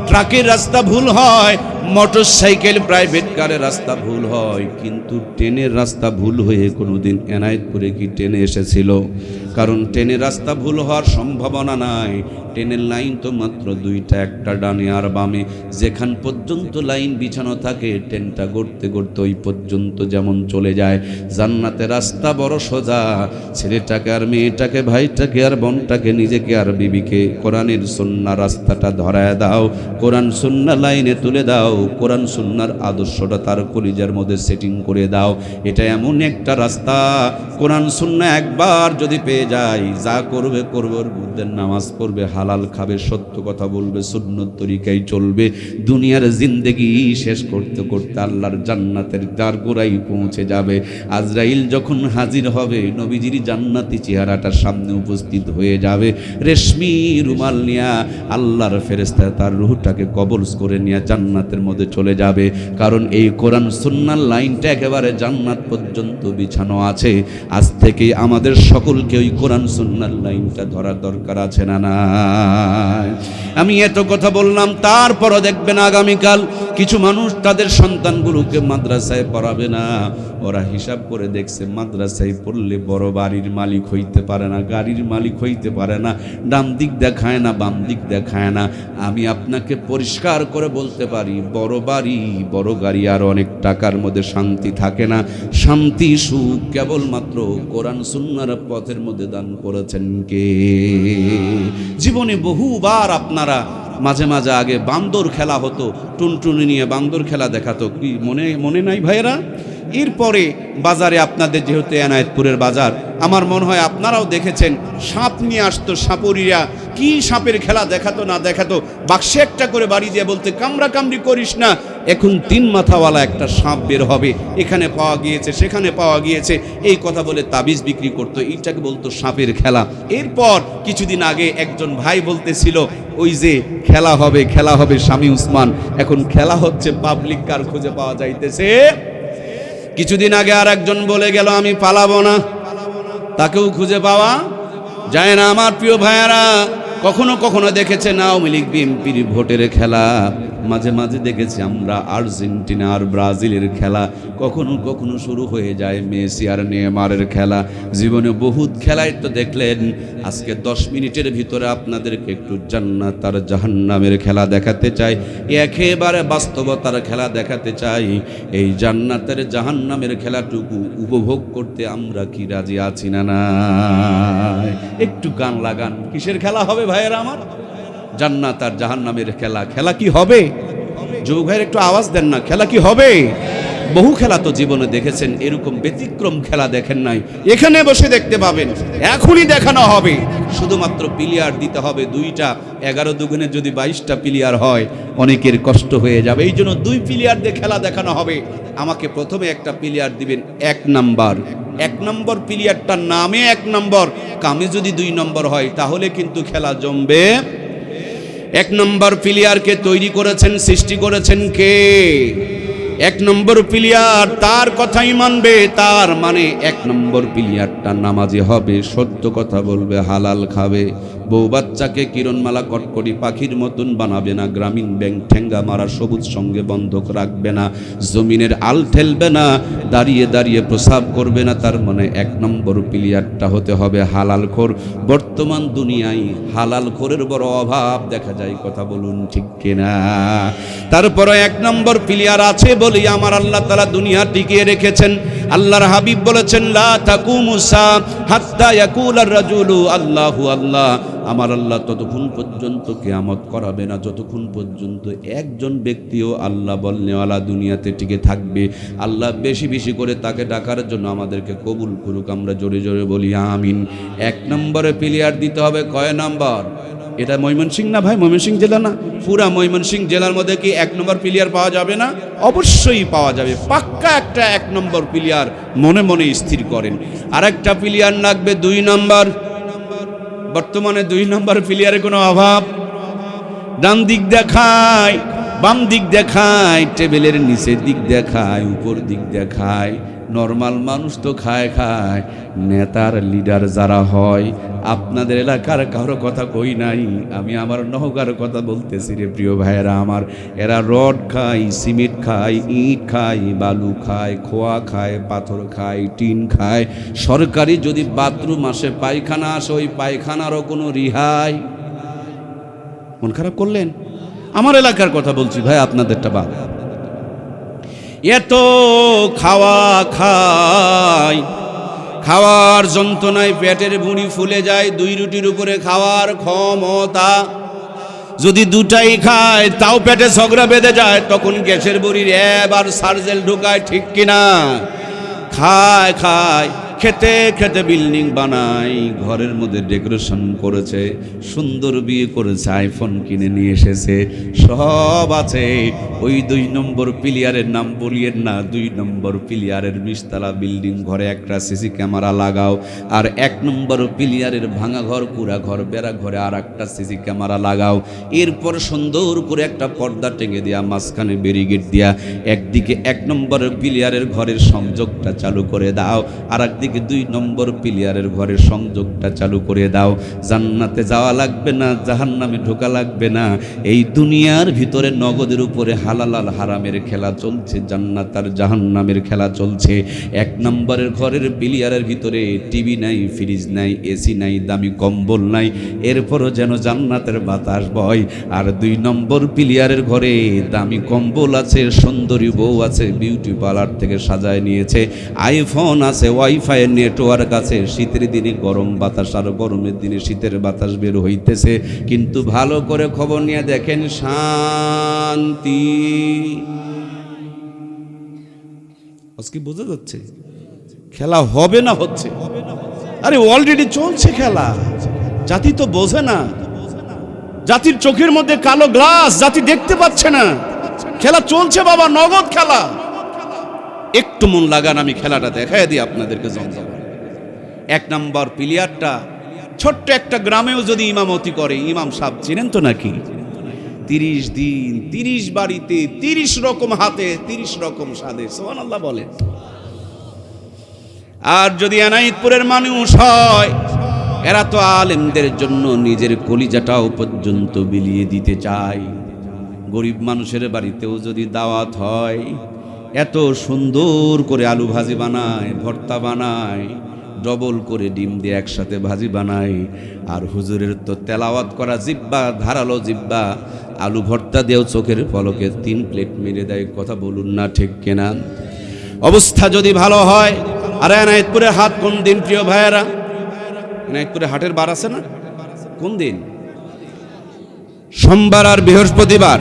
A: ট্রাকের রাস্তা ভুল হয়, মোটর সাইকেল প্রাইভেট কারের রাস্তা ভুল হয়, কিন্তু ট্রেনের রাস্তা ভুল হয়ে কোনোদিন এনায়েতপুরে কি ট্রেনে এসেছিল? কারণ ট্রেনের রাস্তা ভুল হওয়ার সম্ভাবনা নাই। ট্রেনের লাইন তো মাত্র দুইটা, একটা ডানে আর বামে। যেখান পর্যন্ত লাইন বিছানো থাকে ট্রেনটা গড়তে গড়তে ওই পর্যন্ত যেমন চলে যায়। জান্নাতের রাস্তা বড় সোজা। ছেলেটাকে আর মেয়েটাকে, ভাইটাকে আর বোনটাকে, নিজেকে আর বিবিকে কোরআনের সুন্নাহ রাস্তাটা ধরায় দাও, কোরআন সুন্নাহ লাইনে তুলে দাও, কোরআন সুন্নাহর আদর্শটা তার কলিজার মধ্যে সেটিং করে দাও। এটা এমন একটা রাস্তা, কোরআন সুন্নাহ একবার যদি পেয়ে যায়, যা করবে করবে, ওর বুদ্ধের নামাজ পড়বে, হালাল খাবে, সত্য কথা বলবে, সুন্নত তরিকায় চলবে, দুনিয়ার জিন্দেগি শেষ করতে করতে আল্লাহর জান্নাতের দ্বার গোড়ায় পৌঁছে যাবে। আজরাইল যখন হাজির হবে, নবীজির জান্নাতি চেহারাটা সামনে উপস্থিত হয়ে যাবে। রেশমি রুমাল নিয়া আল্লাহর ফেরেশতা তার রূহটাকে কবজ করে নিয়ে জান্নাতের মধ্যে চলে যাবে। কারণ এই কোরআন সুন্নাহর লাইনটা একেবারে জান্নাত পর্যন্ত বিছানো আছে। আজ থেকে আমাদের সকলকে ওই কোরআন সুন্নাহর লাইনটা ধরার দরকার আছে না না? আমি এত কথা বললাম, তারপরও দেখবেন আগামীকাল কিছু মানুষ তাদের সন্তানগুলোকে মাদ্রাসায় পড়াবে না। ওরা হিসাব করে দেখছে মাদ্রাসায় পড়লে বড় বাড়ির মালিক হইতে পারে না, গাড়ির মালিক হইতে পারে না, ডান দিক দেখায় না, বাম দিক দেখায় না। আমি আপনাকে পরিষ্কার করে বলতে পারি, বড় বাড়ি বড় গাড়ি আর অনেক টাকার মধ্যে শান্তি থাকে না। শান্তি সুখ কেবলমাত্র কোরআন সুন্নাহর পথের মধ্যে দান করেছেন কে? জীবনে বহুবার আপনারা মাঝে মাঝে আগে বান্দর খেলা হতো, টুনটুনি নিয়ে বান্দর খেলা দেখাতো, কি মনে নাই ভাইয়েরা? এরপরে বাজারে আপনাদের যেহেতু এনায়েতপুরের বাজার, আমার মনে হয় আপনারাও দেখেছেন, সাপ নিয়ে আসতো সাপুরিয়া, কি সাপের খেলা দেখাতো না দেখাতো, বাক্সে একটা করে বাড়ি দিয়ে বলতে কামড়া কামড়ি করিস না। এখন 3 মাথাওয়ালা একটা সাপ বের হবে, এখানে পাওয়া গিয়েছে, সেখানে পাওয়া গিয়েছে, এই কথা বলে তাবিজ বিক্রি করতো, এইটাকে বলতো সাপের খেলা। এরপর কিছুদিন আগে একজন ভাই বলতেছিল, ওই যে খেলা হবে স্বামী উসমান, এখন খেলা হচ্ছে পাবলিক কার খুঁজে পাওয়া যাইতেছে। কিছুদিন আগে আর একজন বলে গেল আমি পালাবো না, তাকেও খুঁজে পাওয়া যায় না। আমার প্রিয় ভাইয়ারা, কখনো কখনো দেখেছেন আওয়ামী লীগ বিএনপির ভোটের খেলা, মাঝে মাঝে দেখেছি আমরা আর্জেন্টিনা আর ব্রাজিলের খেলা, কখনো কখনো শুরু হয়ে যায় মেসি আর নেইমারের খেলা। জীবনে বহুত খেলায় তো দেখলেন। আজকে 10 মিনিটের ভিতরে আপনাদেরকে একটু জান্নাত আর জাহান্নামের খেলা দেখাতে চাই, একেবারে বাস্তবতার খেলা দেখাতে চাই। এই জান্নাতের জাহান্নামের খেলাটুকু উপভোগ করতে আমরা কি রাজি আছি না না? একটু গান লাগান, কিসের খেলা হবে ভাইয়েরা আমার? জান্নাত আর জাহান্নামের খেলা। খেলা কি হবে? যুবক ভাইয়ের একটু আওয়াজ দেন না, খেলা কি হবে? বহু খেলা তো জীবনে দেখেছেন, এরকম ব্যতিক্রম খেলা দেখেন নাই। এখানে বসে দেখতে পাবেন, এখনই দেখানো হবে। শুধুমাত্র প্লেয়ার দিতে হবে 2টা, 11 দুগুণে যদি 22টা প্লেয়ার হয় অনেকের কষ্ট হয়ে যাবে। এই জন্য 2 প্লেয়ার দিয়ে খেলা দেখানো হবে। আমাকে প্রথমে একটা প্লেয়ার দিবেন 1 নাম্বার। 1 নম্বর প্লেয়ারটার নামে 1 নম্বর, কামে যদি 2 নম্বর হয় তাহলে কিন্তু খেলা জমবে। 1 নম্বর প্লেয়ারকে তৈরি করেছেন, সৃষ্টি করেছেন কে? 1 নম্বর প্লেয়ার, তার কথাই মানবে। তার মানে 1 নম্বর প্লেয়ারটা নামাজি হবে, সত্য কথা বলবে, হালাল খাবে, বউ বাচ্চাকে কিরণমালা কটকটি পাখির মতন বানাবে না, গ্রামীণ ব্যাংক ঠেঙ্গা মারা সবুজ সঙ্গে বন্ধক রাখবে না, জমিনের আল ঠেলবে না, দাঁড়িয়ে দাঁড়িয়ে প্রসাব করবে না। তার মানে 1 নম্বর প্লেয়ারটা হতে হবে হালাল খোর। বর্তমান দুনিয়ায় হালাল খোরের বড় অভাব দেখা যায়, কথা বলুন ঠিক কিনা? তারপরে 1 নম্বর প্লেয়ার আছে বলি আমার আল্লাহ তাআলা দুনিয়া টিকিয়ে রেখেছেন। আল্লাহর হাবিব বলেছেন, লা তাকুমু সা হাত্তা ইয়াকুলার রাজুলু আল্লাহু আল্লাহ। আমার আল্লাহ ততক্ষণ পর্যন্ত কিয়ামত করাবে না যতক্ষণ পর্যন্ত একজন ব্যক্তিও আল্লাহ বলনেওয়ালা দুনিয়াতে টিকে থাকবে। আল্লাহ বেশি বেশি করে তাকে ডাকার জন্য আমাদেরকে কবুল করুক, আমরা জোরে জোরে বলি আমিন। 1 নম্বরে প্লেয়ার দিতে হবে কয় নাম্বার? এটা ময়মনসিংহ না ভাই? ময়মনসিংহ জেলা না? পুরা ময়মনসিংহ জেলার মধ্যে কি 1 নম্বর প্লেয়ার পাওয়া যাবে না? অবশ্যই পাওয়া যাবে। পাক্কা একটা 1 নম্বর প্লেয়ার মনে মনে স্থির করেন। আর একটা প্লেয়ার লাগবে 2 নম্বর। বর্তমানে 2 নম্বর প্লেয়ারের কোনো অভাব? ডান দিক দেখায়, বাম দিক দেখায়, টেবিলের নিচের দিক দেখায়, উপর দিক দেখায়। নর্মাল মানুষ তো খায়, নেতার লিডার যারা হয় আপনাদের এলাকার কারো কথা কই নাই, আমি আমার নওগাঁর কথা বলতেছি রে প্রিয় ভাইয়েরা আমার। এরা রড খায়, সিমেন্ট খায়, ইট খায়, বালু খায়, খোয়া খায়, পাথর খায়, টিন খায়। সরকারি যদি বাথরুম আসে, পায়খানা আসে, ওই পায়খানারও কোনো রিহাই। মন খারাপ করলেন? আমার এলাকার কথা বলছি ভাই, আপনাদেরটা বাদ। এত খাওয়া খায়, খাওয়ার যন্ত্রণায় পেটের ভুঁড়ি ফুলে যায়। 2 রুটির উপরে খাওয়ার ক্ষমতা, যদি 2টাই খায় তাও পেটে ঝগড়া বেঁধে যায়, তখন গ্যাসের বড়ির এবার সার্জেল ঢুকায়, ঠিক কিনা? খায় খায়, খেতে খেতে বিল্ডিং বানায়, ঘরের মধ্যে ডেকোরেশন করেছে, সুন্দর বিয়ে করেছে, আইফোন কিনে নিয়ে এসেছে, সব আছে। ওই 2 নম্বর পিলিয়ারের নাম বলিয়েন না, 2 নম্বর পিলিয়ারের 20তলা বিল্ডিং, ঘরে একটা সিসি ক্যামেরা লাগাও, আর 1 নম্বর পিলিয়ারের ভাঙা ঘর, পুরা ঘর, বেড়া ঘরে আর একটা সিসি ক্যামেরা লাগাও। এরপর সুন্দর করে একটা পর্দা টেঙে দিয়া, মাঝখানে ব্যারিকেড দিয়া, একদিকে 1 নম্বর পিলিয়ারের ঘরের সংযোগটা চালু করে দাও, আর একদিকে 2 নম্বর পিলিয়ারের ঘরের সংযোগটা চালু করে দাও। জান্নাতে যাওয়া লাগবে না, জাহান্নামে ঢোকা লাগবে না। এই দুনিয়ার ভিতরে নগদের উপরে হালাল আর হারামের খেলা চলছে, জান্নাত আর জাহান্নামের খেলা চলছে। 1 নম্বরের ঘরের পিলিয়ারের ভিতরে টিভি নাই, ফ্রিজ নাই, এসি নাই, দামি কম্বল নাই, এরপরও যেন জান্নাতের বাতাস বয়। আর 2 নম্বর পিলিয়ারের ঘরে দামি কম্বল আছে, সুন্দরী বউ আছে, বিউটি পার্লার থেকে সাজায় নিয়েছে, আইফোন আছে, ওয়াইফাই নেটওয়ার্ক আছে। শীতের দিনে গরম বাতাস আর গরমের দিনে শীতের বাতাস বের হইতেছে, কিন্তু ভালো করে খবর নিয়ে দেখেন, শান্তি। আজকে বোঝা যাচ্ছে খেলা হবে না হচ্ছে? আরে অলরেডি চলছে খেলা, জাতি তো বোঝে না। জাতির চোখের মধ্যে কালো গ্লাস, জাতি দেখতে পাচ্ছে না। খেলা চলছে বাবা, নগদ খেলা। একটু মন লাগান, আমি খেলাটা দেখাই দিই আপনাদেরকে। জমজম 1 নম্বর প্লেয়ারটা ছোট্ট একটা গ্রামেও যদি ইমামতি করে, ইমাম সাহেব চিনেন তো নাকি? 30 দিন 30 বাড়িতে 30 রকম হাতে 30 রকম স্বাদে, সুবহানাল্লাহ বলেন। আর যদি এনায়েতপুরের মানুষ হয়, এরা তো আলেমদের জন্য নিজের কলিজাটাও পর্যন্ত বিলিয়ে দিতে চায়। গরিব মানুষের বাড়িতেও যদি দাওয়াত হয়, এত সুন্দর করে আলু ভাজি বানায়, ভর্তা বানায়, ডবল করে ডিম দিয়ে একসাথে ভাজি বানায়। আর হুজুরের তো তেলাওয়াত করা জিব্বা, ধারালো জিব্বা, আলু ভর্তা দিয়েও চোখের পলকে 3 প্লেট মেরে দেয়। কথা বলুন না, ঠিক কিনা? অবস্থা যদি ভালো হয়। আর এনায়েতপুরে হাট কোন দিন প্রিয় ভাইয়েরা? এনায়েতপুরে হাটের বার আছে না? কোন দিন? সোমবার আর বৃহস্পতিবার।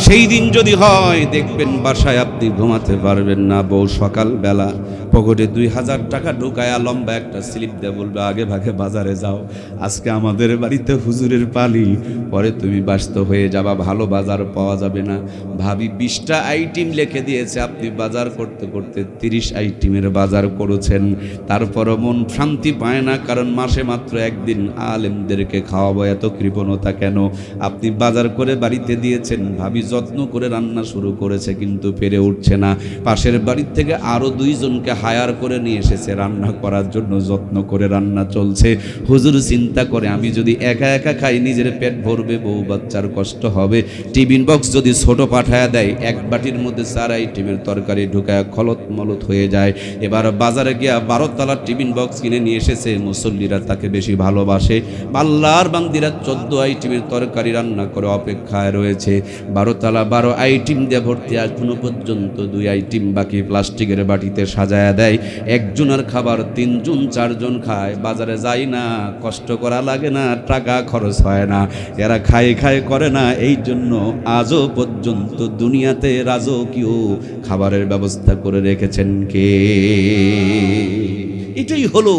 A: সেই দিন যদি হয়, দেখবেন বাসায় আপনি ঘুমাতে পারবেন না। বউ সকালবেলা পকেটে 2000 টাকা ঢুকায়া লম্বা একটা স্লিপ দিয়ে বলবে, আগে ভাগে বাজারে যাও, আজকে আমাদের বাড়িতে হুজুরের পালি, পরে তুমি ব্যস্ত হয়ে যাবা, ভালো বাজার পাওয়া যাবে না। ভাবি 20টা আইটেম লিখে দিয়েছে, আপনি বাজার করতে করতে 30 আইটেমের বাজার করেছেন, তারপরও মন শান্তি পায় না, কারণ মাসে মাত্র 1 দিন আলেমদেরকে খাওয়াবো। এত কৃপণতা কেন? আপনি বাজার করে বাড়িতে দিয়েছেন, ভাবি যত্ন করে রান্না শুরু করেছে, কিন্তু পেরে উঠছে না। পাশের বাড়ির থেকে আরো 2 জনকে হায়ার করে নিয়ে এসেছে রান্না করার জন্য, যত্ন করে রান্না চলছে। হুজুর চিন্তা করে, আমি যদি একা একা খাই নিজের পেট ভরবে, বউ বাচ্চার কষ্ট হবে। টিফিন বক্স যদি ছোট পাঠায়া দেয়, 1 বাটির মধ্যে 4 আইটেমের তরকারি ঢুকায় খলত মলত হয়ে যায়। এবার বাজারে গিয়া 12 তলার টিফিন বক্স কিনে নিয়ে এসেছে। মুসল্লিরা তাকে বেশি ভালোবাসে। আল্লাহর বান্দিরা 14 আইটেমের তরকারি রান্না করে অপেক্ষায় রয়েছে। 12 তলা 12 আইটেম দিয়ে ভর্তি, এখনো পর্যন্ত 2 আইটেম বাকি, প্লাস্টিকের বাটিতে সাজায়া দেয়। একজনের খাবার 3 জন 4 জন খায়। বাজারে যায় না, কষ্ট করা লাগে না, টাকা খরচ হয় না, এরা খায় খায় করে না। এই জন্য আজও পর্যন্ত দুনিয়াতে রাজকীয় খাবারের ব্যবস্থা করে রেখেছেন কে? এটাই হলো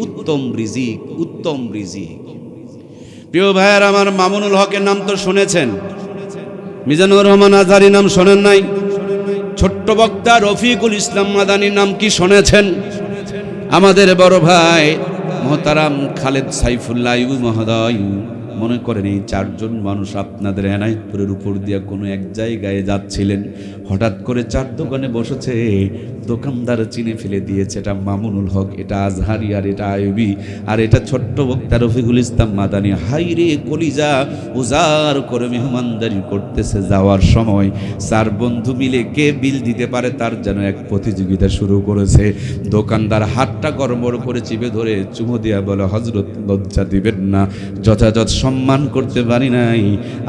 A: উত্তম রিজিক, উত্তম রিজিক। প্রিয় ভাইয়ের আমার, মামুনুল হকের নাম তো শুনেছেন, মিজানুর রহমান আজহারী নাম শোনেন নাই? ছোট্ট বক্তা রফিকুল ইসলাম মাদানির নাম কি শুনেছেন? আমাদের বড় ভাই মোহতারাম খালেদ সাইফুল্লাহ মহোদয়, মনে করেন এই 4 জন মানুষ আপনাদের এনায়েতপুরের উপর দিয়ে কোনো এক জায়গায় যাচ্ছিলেন, হঠাৎ করে 4 দোকানে বসেছে, দোকানদার চিনে ফেলে দিয়েছে এটা মামুনুল হক, এটা আজহারি, আর এটা আইবি, আর এটা ছোট্ট বক্তা রফিকুল ইসলাম মাদানী। হাই রে কলিজা উজাড় করে মেহমানদারি করতেছে। যাওয়ার সময় 4 বন্ধু মিলে কে বিল দিতে পারে তার যেন এক প্রতিযোগিতা শুরু করেছে। দোকানদার হাতটা গড়বড় করে চিপে ধরে চুমো দিয়া বলে, হযরত লজ্জা দিবেন না, যথাযথ সম্মান করতে পারি নাই,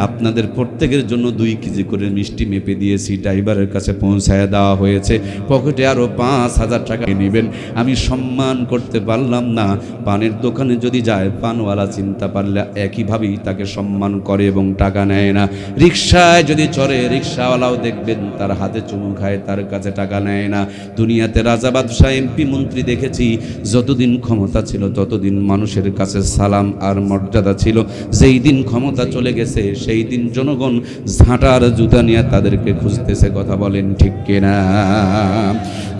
A: আপনাদের প্রত্যেকের জন্য 2 কেজি করে মিষ্টি মেপে দিয়েছি, ড্রাইভারের কাছে পৌঁছায় দেওয়া হয়েছে, পকেটে আরো 5,000 টাকা নেবেন, আমি সম্মান করতে পারলাম না। পানের দোকানে যদি যায়, পানওয়ালা চিন্তা পারলে একইভাবেই তাকে সম্মান করে এবং টাকা নেয় না। রিক্সায় যদি চড়ে, রিক্সাওয়ালাও দেখবেন তার হাতে চুমু খায়, তার কাছে টাকা নেয় না। দুনিয়াতে রাজা বাদশাহ এমপি মন্ত্রী দেখেছি, যতদিন ক্ষমতা ছিল ততদিন মানুষের কাছে সালাম আর মর্যাদা ছিল। যেই দিন ক্ষমতা চলে গেছে সেই দিন জনগণ ঝাঁটার জুতা নিয়ে তাদেরকে খুঁজতেছে। কথা বলেন ঠিক কিনা?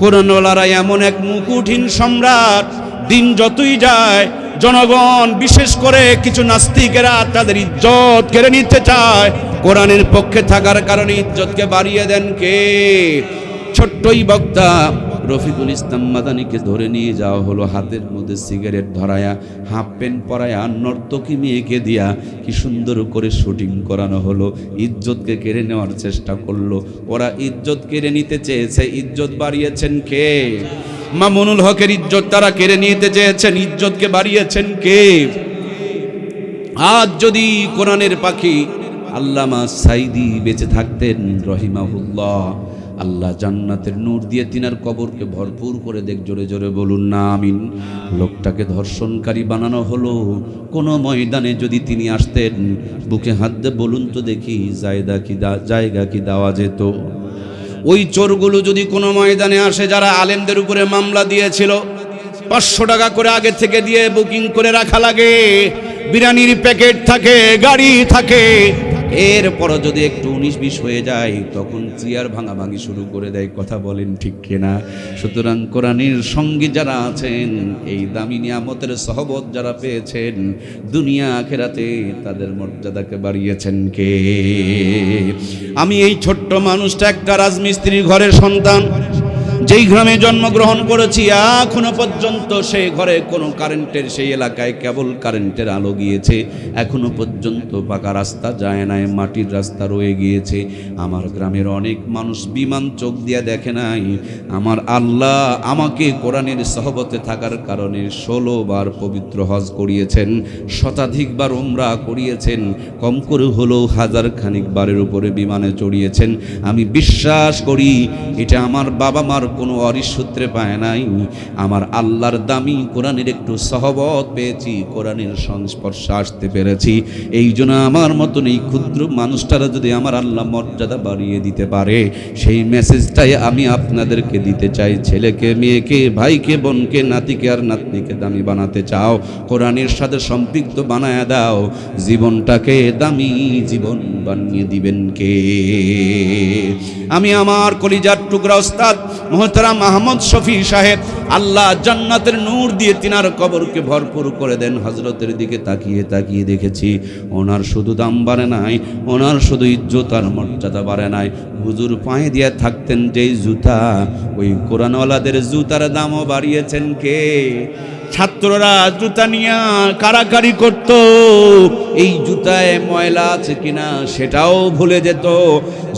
A: কোরআনওয়ালারা এমন এক মুকুটহীন সম্রাট, দিন যতই যায় জনগণ বিশেষ করে কিছু নাস্তিকেরা তাদের ইজ্জত কেড়ে নিতে চায়। কোরআনের পক্ষে থাকার কারণে ইজ্জতকে বাড়িয়ে দেন কে? ছোট্টই বক্তা রফিকুল ইসলাম মাদানীকে ধরে নিয়ে যাওয়া হলো, হাতের মধ্যে সিগারেট ধরায়া, হাফ প্যান্ট পরায়া, নর্তকী মেয়েকে দিয়া কি সুন্দর করে শুটিং করানো হলো। ইজ্জতকে কেড়ে নেওয়ার চেষ্টা করলো ওরা। ইজ্জত কেড়ে নিতে চেয়েছে, ইজ্জত বাড়িয়েছেন কে? মামুনুল হকের ইজ্জত তারা কেড়ে নিতে চেয়েছেন, ইজ্জতকে বাড়িয়েছেন কে? আজ যদি কোরআনের পাখি আল্লামা সাইদি বেঁচে থাকতেন রহিমাহুল্লাহ, আল্লাহ জান্নাতের নূর দিয়ে তিনার কবরকে ভরপুর করে দেখ। জোরে জোরে বলুন না আমিন। লোকটাকে ধর্ষণকারী বানানো হলো, কোনো ময়দানে যদি তিনি আসতেন, বুকে হাত দিয়ে বলুন তো দেখি জায়গা কি দেওয়া যেত? ওই চোরগুলো যদি কোনো ময়দানে আসে, যারা আলেমদের উপরে মামলা দিয়েছিল, 500 টাকা করে আগে থেকে দিয়ে বুকিং করে রাখা লাগে, বিরিয়ানির প্যাকেট থাকে, গাড়ি থাকে, এরপরও যদি একটু 19-20 হয়ে যায় তখন চেয়ার ভাঙাভাঙি শুরু করে দেয়। কথা বলেন ঠিক কিনা? সুতরাং কোরআনের সঙ্গী যারা আছেন, এই দামি নিয়ামতের সহবত যারা পেয়েছেন, দুনিয়া আখেরাতে তাদের মর্যাদাকে বাড়িয়েছেন কে? আমি এই ছোট্ট মানুষটা একটা রাজমিস্ত্রির ঘরের সন্তান, যেই গ্রামে জন্মগ্রহণ করেছি, এখনো পর্যন্ত সেই ঘরে কোনো কারেন্টের, সেই এলাকায় কেবল কারেন্টের আলো গিয়েছে, এখনো পর্যন্ত পাকা রাস্তা যায় নাই, মাটির রাস্তা রয়ে গিয়েছে। আমার গ্রামের অনেক মানুষ বিমান চোখ দিয়ে দেখে নাই। আমার আল্লাহ আমাকে কোরআনের সহবতে থাকার কারণে 16 বার পবিত্র হজ করিয়েছেন, শতাধিকবার উমরা করিয়েছেন, কম করে হলেও 1000 খানিক বারের উপরে বিমানে চড়িয়েছেন। আমি বিশ্বাস করি এটা আমার বাবা মার কোনো অরিস সূত্রে পায় নাই, আমার আল্লাহর দামি কোরআনের একটু সহবত পেয়েছি, কোরআনের সংস্পর্শে আসতে পেরেছি। এই জন্য আমার মতন এই ক্ষুদ্র মানুষটারা যদি আমার আল্লাহ মর্যাদা বাড়িয়ে দিতে পারে, সেই মেসেজটাই আমি আপনাদেরকে দিতে চাই। ছেলেকে, মেয়েকে, ভাইকে, বোনকে, নাতিকে আর নাতনিকে দামি বানাতে চাও, কোরআনের সাথে সম্পৃক্ত বানায় দাও, জীবনটাকে দামি জীবন বানিয়ে দিবেন কে? আমি আমার কলিজার টুকরা ওস্তাদ মোহতারাম আহমদ শফি সাহেব, আল্লাহ জান্নাতের নূর দিয়ে তিনার কবরকে ভরপুর করে দেন। হযরতের দিকে তাকিয়ে তাকিয়ে দেখেছি, ওনার শুধু দাম বাড়ে নাই, ওনার শুধু ইজ্জত আর মর্যাদা বাড়ে নাই। হুজুর পায়ে দিয়ে থাকতেন যেই জুতা, ওই কোরআনওয়ালাদের জুতার দামও বাড়িয়েছেন কে? ছাত্ররা জুতা নিয়ে কারাকারি করত, এই জুতায় ময়লা আছে কিনা সেটাও ভুলে যেত।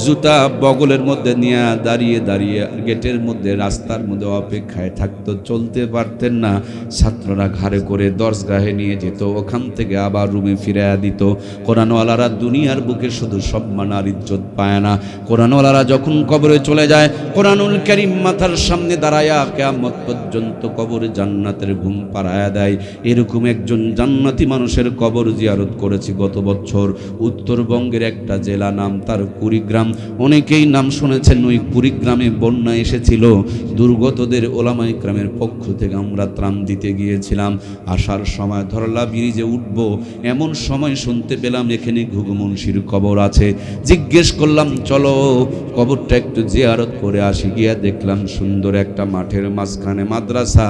A: জুতা বগলের মধ্যে নিয়ে দাঁড়িয়ে দাঁড়িয়ে গেটের মধ্যে, রাস্তার মধ্যে অপেক্ষায় থাকতো, চলতে পারতেন না। ছাত্ররা ঘাড়ে করে দরজগাহে নিয়ে যেত, ওখান থেকে আবার রুমে ফিরাইয়া দিত। কোরআনওয়ালারা দুনিয়ার বুকে শুধু সম্মান আর ইজ্জত পায় না, কোরআনওয়ালারা যখন কবরে চলে যায়, কোরআনুল কারীম মাথার সামনে দাঁড়ায়া কিয়ামত পর্যন্ত কবরে জান্নাতের ঘুম পাড়ায়া দেয়। এরকম একজন জান্নাতি মানুষের কবর জিয়ারত করেছি গত বছর। উত্তরবঙ্গের একটা জেলা, নাম তার কুড়িগ্রাম। অনেকেই নাম শুনেছেন। ওই কুড়িগ্রামে বন্যা এসেছিল, দুর্গতদের ওলামা ইকরামের পক্ষ থেকে আমরা ত্রাণ দিতে গিয়েছিলাম। আসার সময় ধরলা ব্রিজে উঠবো, এমন সময় শুনতে পেলাম এখানে ঘুঘু মুন্সির কবর আছে। জিজ্ঞেস করলাম চলো কবরটা একটু জিয়ারত করে আসি। গিয়া দেখলাম সুন্দর একটা মাঠের মাঝখানে মাদ্রাসা,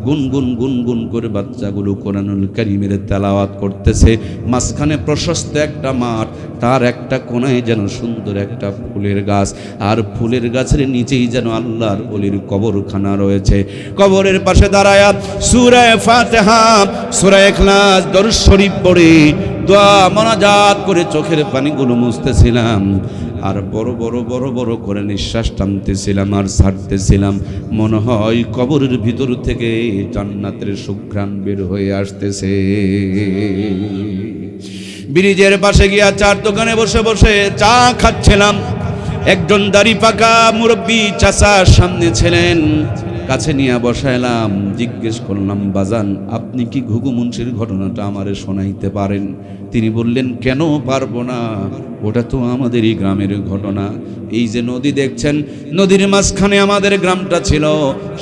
A: গুনগুন করে বাচ্চাগুলো কোরআনুল কারীমের তেলাওয়াত করতেছে। মাঝখানে প্রশস্ত একটা মাঠ, তার একটা কোণায় যেন সুন্দর একটা ফুলের গাছ, আর ফুলের গাছের নিচেই যেন আল্লাহর ওলির কবরখানা রয়েছে। কবরের পাশে দাঁড়ায় সূরা ফাতিহা, সূরা ইখলাস, দরুদ শরীফ পড়ে দোয়া মোনাজাত করে চোখের পানিগুলো মুছতেছিলাম, আর বড় বড় করে নিঃশ্বাস টানতেছিলাম আর ছাড়তেছিলাম। মনে হয় কবরের ভিতর থেকে জান্নাতের সুঘ্রাণ বের হয়ে আসতেছে। ব্রিজের পাশে গিয়া চার দোকানে বসে বসে চা খাচ্ছিলাম। একজন দাড়ি পাকা মুরব্বী চাচা সামনে ছিলেন, কাছে নিয়ে বসাইলাম। জিজ্ঞেস করলাম, বাজান আপনি কি ঘুঘু মুন্সির ঘটনাটা আমারে শোনাইতে পারেন? তিনি বললেন, কেন পারবো না, ওটা তো আমাদেরই গ্রামের ঘটনা। এই যে নদী দেখছেন, নদীর মাঝখানে আমাদের গ্রামটা ছিল।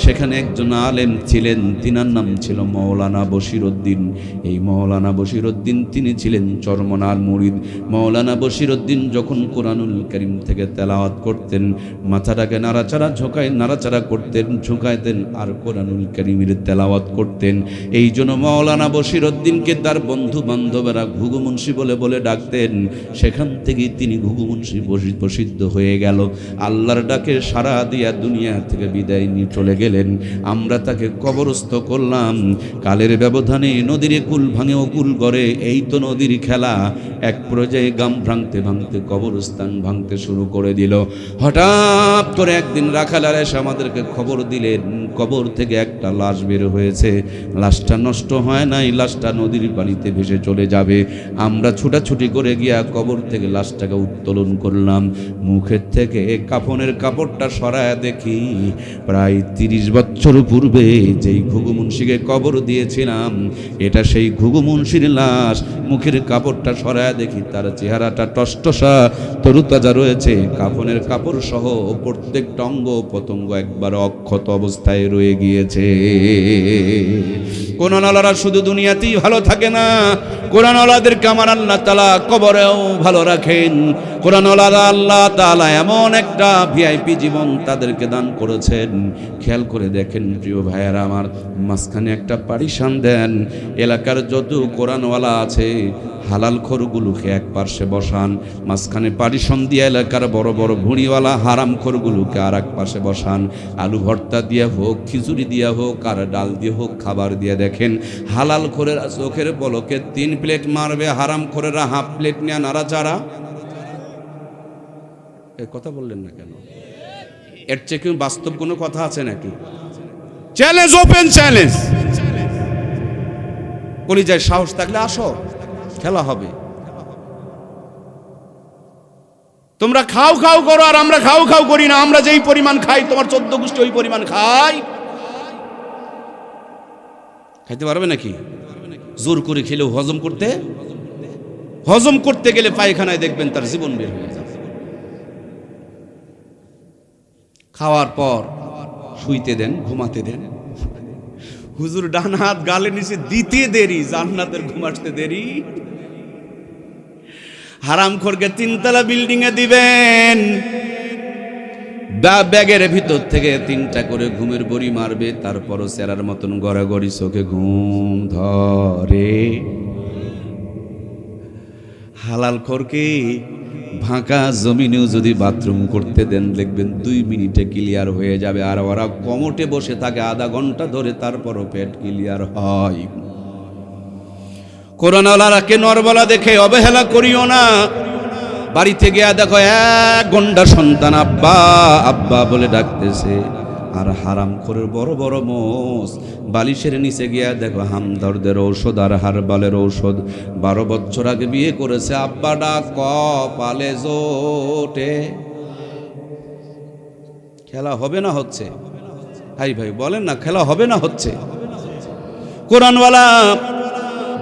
A: সেখানে একজন আলেম ছিলেন, তিনার নাম ছিল মৌলানা বশিরউদ্দিন। এই মৌলানা বশিরউদ্দিন তিনি ছিলেন চরমনার মুরিদ। মৌলানা বশিরউদ্দিন যখন কোরআনুল কারীম থেকে তেলাওয়াত করতেন, মাথাটাকে নাড়াচাড়া করতেন, ঝুঁকাইতেন আর কোরআনুল কারীমের তেলাওয়াত করতেন। এই জন্য মৌলানা বশিরউদ্দিনকে তার বন্ধু বান্ধবেরা ঘুঘু মুন্সি বলে বলে ডাকতেন। সেখান থেকে তিনি ঘুঘু মুন্সি প্রসিদ্ধ হয়ে গেল। আল্লাহর ডাকে সারা দিয়া দুনিয়া থেকে বিদায় নিয়ে চলে গেলেন। আমরা তাকে কবরস্থ করলাম। কালের ব্যবধানে নদীর কুল ভাঙে অকুল গড়ে, এই তো নদীর খেলা। এক পর্যায়ে গ্রাম ভাঙতে ভাঙতে কবরস্থান ভাঙতে শুরু করে দিল। হঠাৎ করে একদিন রাখালার এসে আমাদেরকে খবর দিলেন, কবর থেকে একটা লাশ বের হয়েছে। লাশটা নষ্ট হয় নাই, লাশটা নদীর পানিতে ভেসে চলে যাবে। আমরা ছুটাছুটি করে গিয়া কবর থেকে লাশটাকে উত্তোলন করলাম। মুখের থেকে কাফনের কাপড়টা সরায় দেখি, প্রায় 30 বছর পূর্বে যেই ঘুঘু মুন্সিকে কবর দিয়েছিলাম, এটা সেই ঘুঘু মুন্সির লাশ। মুখের কাপড়টা সরায় দেখি তার চেহারাটা টসটসা তরুতাজা রয়েছে। কাফনের কাপড় সহ প্রত্যেকটা অঙ্গ পতঙ্গ একবার অক্ষত অবস্থায় রয়ে গিয়েছে। কোরআনওয়ালারা শুধু দুনিয়াতেই ভালো থাকে না, কোরআনওয়ালাদেরকে আমার আল্লাহ তাআলা কবরেও ভালো রাখেন। কোরআনওয়ালারা আল্লাহ তাআলা এমন একটা ভিআইপি জীবন তাদেরকে দান করেছেন। খেয়াল করে দেখেন প্রিয় ভাইয়েরা আমার, মাঝখানে একটা পারিশান দেন। এলাকার যত কোরআনওয়ালা আছে হালাল খোরগুলোকে এক পাশে বসান, মাঝখানে পারিশন দিয়ে এলাকার বড় বড় ভুঁড়িওয়ালা হারাম খোরগুলোকে আর এক পাশে বসান। আলু ভর্তা দিয়ে হোক, খিচুড়ি দিয়ে হোক, আর ডাল দিয়ে হোক, খাবার দিয়ে দেখেন হালাল খোরেরা চোখের পলকে 3 প্লেট মারবে, হারাম খোরেরা হাফ প্লেট নিয়ে নাড়াচাড়া। এই কথা বললেন না কেন? এর চেয়ে কি বাস্তব কোনো কথা আছে নাকি? Challenge, open challenge. কলিজায় সাহস থাকলে আসো, খেলা হবে। তোমরা খাও খাও করো আর আমরা খাও খাও করি না। আমরা যেই পরিমাণ খাই তোমার 14 গোষ্ঠী ওই পরিমাণ খাই। খাইতে পারবে নাকি? জোর করে খেলেও হজম করতে গেলে পায়খানায় দেখবেন তার জীবন বের হয়ে যাবে। খাওয়ার পর শুইতে দেন, ঘুমাতে দেন। হুজুর ডান হাত গালের নিচে দিতে দেরি, জান্নাতের ঘুম আসতে দেরি। হারামখোরকে 3 তলা বিল্ডিং এ দিবেন, ব্যাগের ভিতর থেকে 3টা করে ঘুমের বড়ি মারবে, তারপরও সেরার মতন গড়াগড়ি চোখে ঘুম ধরে। হালালখোরকে ফাঁকা জমিনেও যদি বাথরুম করতে দেন দেখবেন 2 মিনিটে ক্লিয়ার হয়ে যাবে। আর ওরা কমোটে বসে থাকে আধা ঘন্টা ধরে, তারপরও পেট ক্লিয়ার হয়। কোরআনওয়ালাকে নরবলা দেখে অবহেলা করিও না। বাড়িতে গিয়া দেখো 1 গন্ডা সন্তান আব্বা আব্বা বলে ডাকতেছে, আর হারামখোরের বড় বড় মোষ বালিশের নিচে গিয়া দেখো হামদর্দের ঔষধ আর হারবালের ঔষধ। 12 বছর আগে বিয়ে করেছে, আব্বা ডাক কপালে জোটে। খেলা হবে না হচ্ছে? ভাই বলেন না, খেলা হবে না হচ্ছে? কোরআনওয়ালা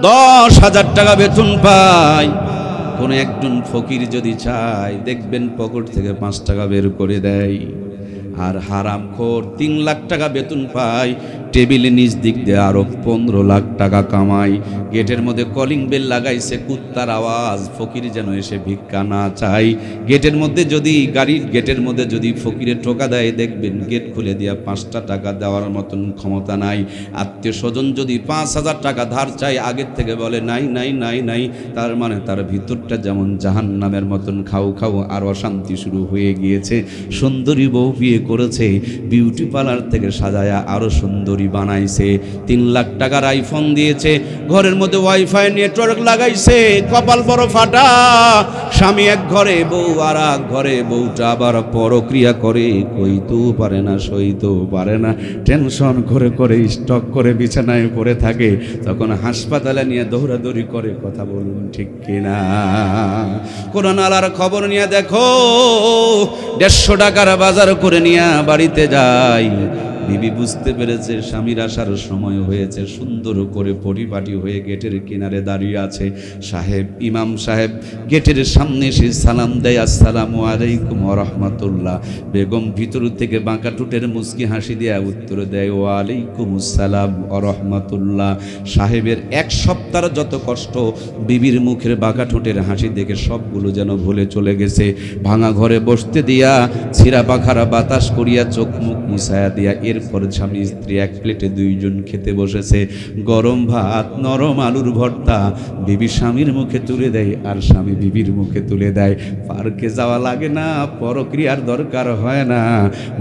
A: 10,000 টাকা বেতন পায়। কোন একজন ফকির যদি চায় দেখবেন পকেট থেকে 5 টাকা বের করে দেয়। আর হারামখোর 3 লাখ টাকা বেতন পায়, টেবিলে নিচ দিক দিয়ে আরো 15 লাখ টাকা কামাই। গেটের মধ্যে কলিং বেল লাগাইছে, কুত্তার আওয়াজ, ফকির যেন এসে ভিক্ষা না চাই। গেটের মধ্যে যদি গেটের মধ্যে যদি ফকিরে টোকা দেয়, দেখবেন গেট খুলে দিয়া 5টা টাকা দেওয়ার মতন ক্ষমতা নাই। আত্মীয় স্বজন যদি 5,000 টাকা ধার চাই, আগের থেকে বলে নাই নাই নাই নাই। তার মানে তার ভিতরটা যেমন জাহান্নামের মতন খাও খাও আর অশান্তি শুরু হয়ে গিয়েছে। সুন্দরী বউ বিয়ে করেছে, বিউটি পার্লার থেকে সাজায়া আরো সুন্দরী বানাইছে। 3 লাখ টাকার আইফোন দিয়েছে, ঘরের মধ্যে ওয়াইফাই নেটওয়ার্ক লাগাইছে। কপাল বড় ফাটা, স্বামী এক ঘরে, বউ আর এক ঘরে। বউটা আবার পরক্রিয়া করে, কইতেও পারে না, সইতেও পারে না, টেনশন করে করে স্টক করে বিছানায় পড়ে থাকে। তখন হাসপাতালে নিয়ে দৌড়াদৌড়ি করে। কথা বলুন ঠিক কিনা? কোরআন আলার খবর নিয়ে দেখো, 150 টাকার বাজার করে নিয়ে বাড়িতে যাই। বিবি বুঝতে পেরেছে স্বামীর আসার সময় হয়েছে, সুন্দর করে পরিপাটি হয়ে গেটের কিনারে দাঁড়িয়ে আছে। সাহেব, ইমাম সাহেব গেটের সামনে এসে সালাম দেয়, আসসালামু আলাইকুম ওয়া রাহমাতুল্লাহ। বেগম ভিতর থেকে বাঁকা টুটের মুচকি হাসি দিয়ে উত্তর দেয়, ওয়া আলাইকুম আসসালাম ওয়া রাহমাতুল্লাহ। সাহেবের 1 সপ্তাহের যত কষ্ট, বিবির মুখের বাঁকা ঠোঁটের হাসি দেখে সবগুলো যেন ভুলে চলে গেছে। ভাঙা ঘরে বসতে দিয়া, ছিঁড়া পাখারা বাতাস করিয়া, চোখ মুখ মুছায়া দিয়া, এরপর স্বামী স্ত্রী 1 প্লেটে 2 জন খেতে বসেছে। গরম ভাত, নরম আলুর ভর্তা বিবি স্বামীর মুখে তুলে দেয়, আর স্বামী বিবির মুখে তুলে দেয়। পার্কে যাওয়া লাগে না, পরক্রিয়ার দরকার হয় না।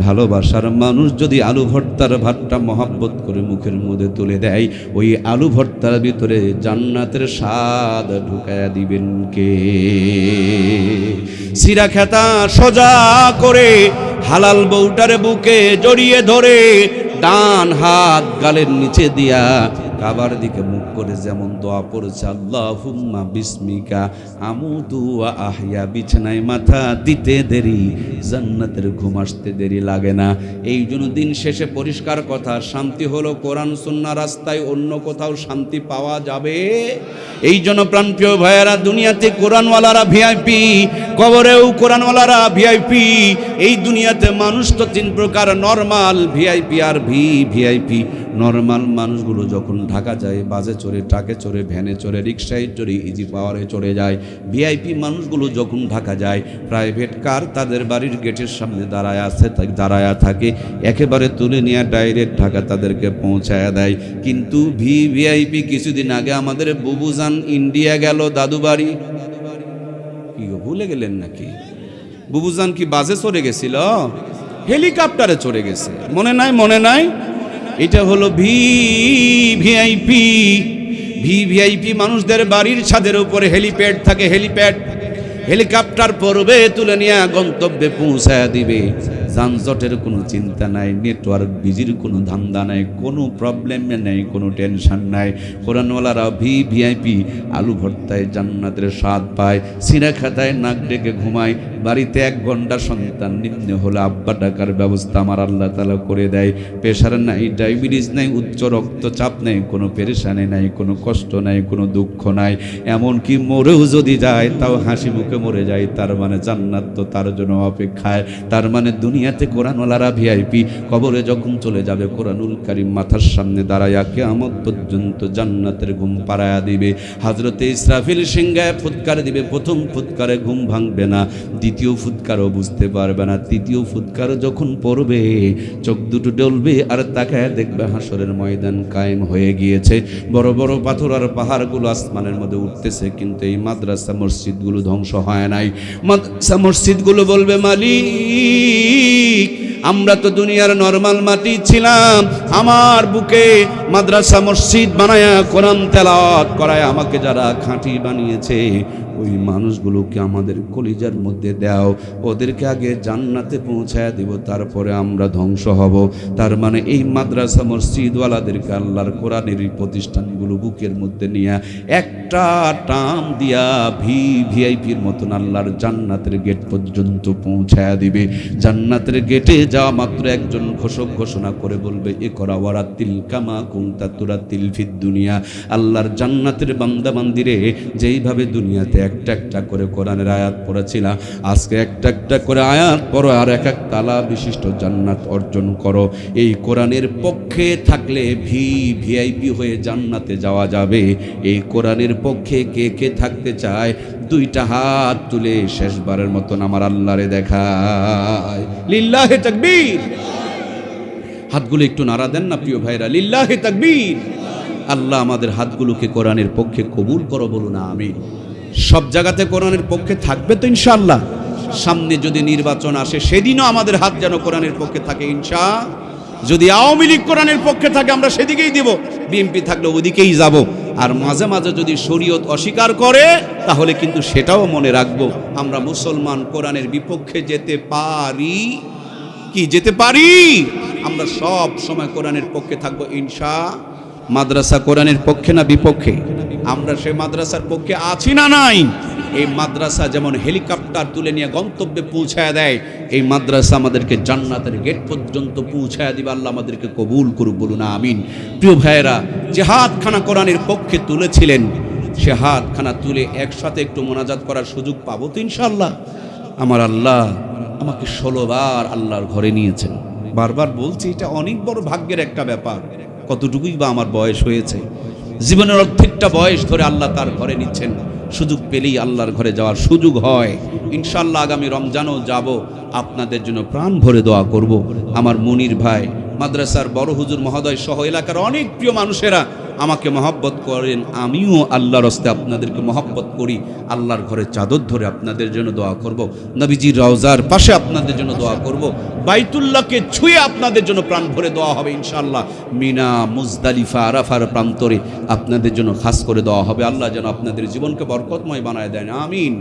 A: ভালোবাসার মানুষ যদি আলু ভর্তার ভাতটা মহব্বত করে মুখের মধ্যে তুলে দেয়, ওই আলু ভর্তার ভিতরে জান্নাতের স্বাদ ঢুকায়া দিবেন কে? সিরা খেতা সোজা করে হালাল বউটারে বুকে জড়িয়ে ধরে, ডান হাত গালের নিচে দিয়া কাবার দিকে মুখ করে যেমন দোয়া পড়েছে, আল্লাহুম্মা বিসমিকা আমুতু ওয়া আহইয়া। বিছানায় মাথা দিতে দেরি, জান্নাতের ঘুম আসতে দেরি লাগে না। এই জন্য দিন শেষে পরিষ্কার কথা, শান্তি হলো কোরআন সুন্নাহ রাস্তায়, অন্য কোথাও শান্তি পাওয়া যাবে? এই জন্য প্রাণপ্রিয় ভাইয়েরা, দুনিয়াতে কোরআনওয়ালারা ভিআইপি, কবরেও কোরআনওয়ালারা ভিআইপি। এই দুনিয়াতে মানুষ তো 3 প্রকার, নরমাল, ভিআইপি আর ভিআইপি। নরমাল মানুষগুলো যখন ঢাকা যায়, বাসে চড়ে, ট্রাকে চড়ে, ভ্যানে চড়ে, রিক্সায় চড়ে, ইজি পাওয়ারে চড়ে যায়। ভিআইপি মানুষগুলো যখন ঢাকা যায়, প্রাইভেট কার তাদের বাড়ির গেটের সামনে দাঁড়ায়া থাকে, একেবারে তুলে নিয়ে ডাইরেক্ট ঢাকা তাদেরকে পৌঁছায়া দেয়। কিন্তু ভিআইপি কিছুদিন আগে আমাদের বুবুজান ইন্ডিয়া গেল দাদু বাড়ি। কি গো, ভুলে গেলেন নাকি? বুবুজান কি বাসে চড়ে গেছিল? হেলিকপ্টারে চড়ে গেছে, মনে নাই? মনে নাই? এটা হলো ভিআইপি মানুষদের বাড়ির ছাদের উপরে হেলিপ্যাড থাকে, হেলিকপ্টার পড়বে, তুলে নিয়ে গন্তব্যে পৌঁছায়া দিবে। যানজটের কোনো চিন্তা নাই, নেটওয়ার্ক বিজির কোনো ধান্দা নাই, কোনো প্রবলেম নেই, কোনো টেনশন নাই। কোরআনওয়ালারা ভিআইপি আলু ভর্তায় জান্নাতের স্বাদ পায়, সিনা খাতায় নাক ডেকে ঘুমায়। বাড়িতে 1 ঘন্টা সন্তান নিম্নে হলে আব্বা ডাকার ব্যবস্থা আমার আল্লাহ তাআলা করে দেয়। প্রেশার নাই, ডায়াবেটিস নাই, উচ্চ রক্তচাপ নেই, কোনো পেরেশানি নাই, কোনো কষ্ট নাই, কোনো দুঃখ নাই। এমনকি মরেও যদি যায়, তাও হাসি মুখে মরে যায়। তার মানে জান্নাত তো তার জন্য অপেক্ষায়। তার মানে দুনিয়াতে কোরআনওয়ালারা ভিআইপি, কবরে যখন চলে যাবে কোরআনুল কারীম মাথার সামনে দাঁড়ায়া কিয়ামত পর্যন্ত জান্নাতের ঘুম পাড়ায়া দিবে। হযরতে ইসরাফিল সিংহায় ফুৎকার দিবে, প্রথম ফুৎকারে ঘুম ভাঙবে না, দ্বিতীয় ফুৎকারও বুঝতে পারবে না, তৃতীয় ফুৎকার যখন পড়বে চোখ দুটো ডলবে আর তাকায় দেখবে হাসরের ময়দান কায়েম হয়ে গিয়েছে। বড় বড় পাথর আর পাহাড়গুলো আসমানের মধ্যে উঠতেছে, কিন্তু এই মাদ্রাসা মসজিদগুলো ধ্বংস হয় নাই। মাদ্রাসা মসজিদগুলো বলবে, মালিক আমরা তো দুনিয়ার নরমাল মাটি ছিলাম, আমার বুকে মাদ্রাসা মসজিদ বানায়া কোরআন তেলাওয়াত করায় আমাকে যারা খাঁটি বানিয়েছে, ওই মানুষগুলোকে আমাদের কলিজার মধ্যে দাও, ওদেরকে আগে জান্নাতে পৌঁছায় দিব, তারপরে আমরা ধ্বংস হব। তার মানে এই মাদ্রাসা মসজিদওয়ালাদেরকে আল্লাহর কোরআনের প্রতিষ্ঠানগুলো বুকের মধ্যে নিয়ে একটা টান দিয়া ভিআইপির মতন আল্লাহর জান্নাতের গেট পর্যন্ত পৌঁছায় দিবে। জান্নাতের গেটে যাওয়া মাত্র একজন ঘোষক ঘোষণা করে বলবে ইকরা ওয়ারাতিল কামা কুনতা তুরাতিল ফিদ দুনিয়া। আল্লাহর জান্নাতের বান্দা বান্দিরে, যেইভাবে দুনিয়াতে একটা একটা করে কোরআনের আয়াত পড়েছিলা, আজকে একটা একটা করে আয়াত পড়ো আর এক এক তালা বিশিষ্ট জান্নাত অর্জন করো। এই কোরআনের পক্ষে থাকলে ভিআইপি হয়ে জান্নাতে যাওয়া যাবে। এই কোরআনের পক্ষে কে কে থাকতে চায়? দুইটা হাত তুলে শেষবারের মতন আমার আল্লাহরে দেখায়। লিল্লাহে তাকবীর। হাতগুলো একটু নাড়া দেন না প্রিয় ভাইরা, লিল্লাহে তাকবীর। আল্লাহ আমাদের হাতগুলোকে কোরআনের পক্ষে কবুল করো, বলুন আমিন। সব জায়গাতে কোরআনের পক্ষে থাকবে তো ইনশাআল্লাহ। সামনে যদি নির্বাচন আসে সেদিনও আমাদের হাত যেন কোরআনের পক্ষে থাকে ইনশাআল্লাহ। যদি আওয়ামী লীগ কোরআনের পক্ষে থাকে আমরা সেদিকেই দিব, বিএনপি থাকলে ওদিকেই যাব। আর মাঝে মাঝে যদি শরীয়ত অস্বীকার করে তাহলে কিন্তু সেটাও মনে রাখবো, আমরা মুসলমান কোরআনের বিপক্ষে যেতে পারি কি? যেতে পারি। আমরা সব সময় কোরআনের পক্ষে থাকবো ইনশাআল্লাহ। মাদ্রাসা কোরআনের পক্ষে না বিপক্ষে? আমরা সে মাদ্রাসার পক্ষে আছি না নাই? এই মাদ্রাসা যেমন হেলিকপ্টার তুলে নিয়ে গন্তব্যে পৌঁছায় দেয়, এই মাদ্রাসা আমাদেরকে জান্নাতের গেট পর্যন্ত পৌঁছায় দিবে। আল্লাহ আমাদেরকে কবুল করুক, বলুন আমিন। প্রিয় ভাইয়েরা, যে হাতখানা কোরআনের পক্ষে তুলেছিলেন, সে হাতখানা তুলে একসাথে একটু মোনাজাত করার সুযোগ পাবো তো ইনশাআল্লাহ? আমার আল্লাহ আমাকে 16 বার আল্লাহর ঘরে নিয়েছেন। বারবার বলছি, এটা অনেক বড় ভাগ্যের একটা ব্যাপার। কতটুকুই বা আমার বয়স হয়েছে, জীবনের অর্ধেকটা বয়স ধরে আল্লাহ তার ঘরে নিচ্ছেন। সুযোগ পেলেই আল্লাহর ঘরে যাওয়ার সুযোগ হয়। ইনশাআল্লাহ আগামী রমজানও যাব, আপনাদের জন্য প্রাণ ভরে দোয়া করব। আমার মুনির ভাই, মাদ্রাসার বড় হুজুর মহোদয় সহ এলাকার অনেক প্রিয় মানুষেরা আমাকে মহব্বত করেন, আমিও আল্লাহর হস্তে আপনাদেরকে মহব্বত করি। আল্লাহর ঘরে চাদর ধরে আপনাদের জন্য দোয়া করব, নবীজির রওজার পাশে আপনাদের জন্য দোয়া করব, বাইতুল্লাহকে ছুঁয়ে আপনাদের জন্য প্রাণ ভরে দোয়া হবে ইনশাআল্লাহ। মিনা, মুজদালিফা, আরাফার প্রান্তরে আপনাদের জন্য খাস করে দোয়া হবে। আল্লাহ যেন আপনাদের জীবনকে বরকতময় বানায় দেন, আমিন।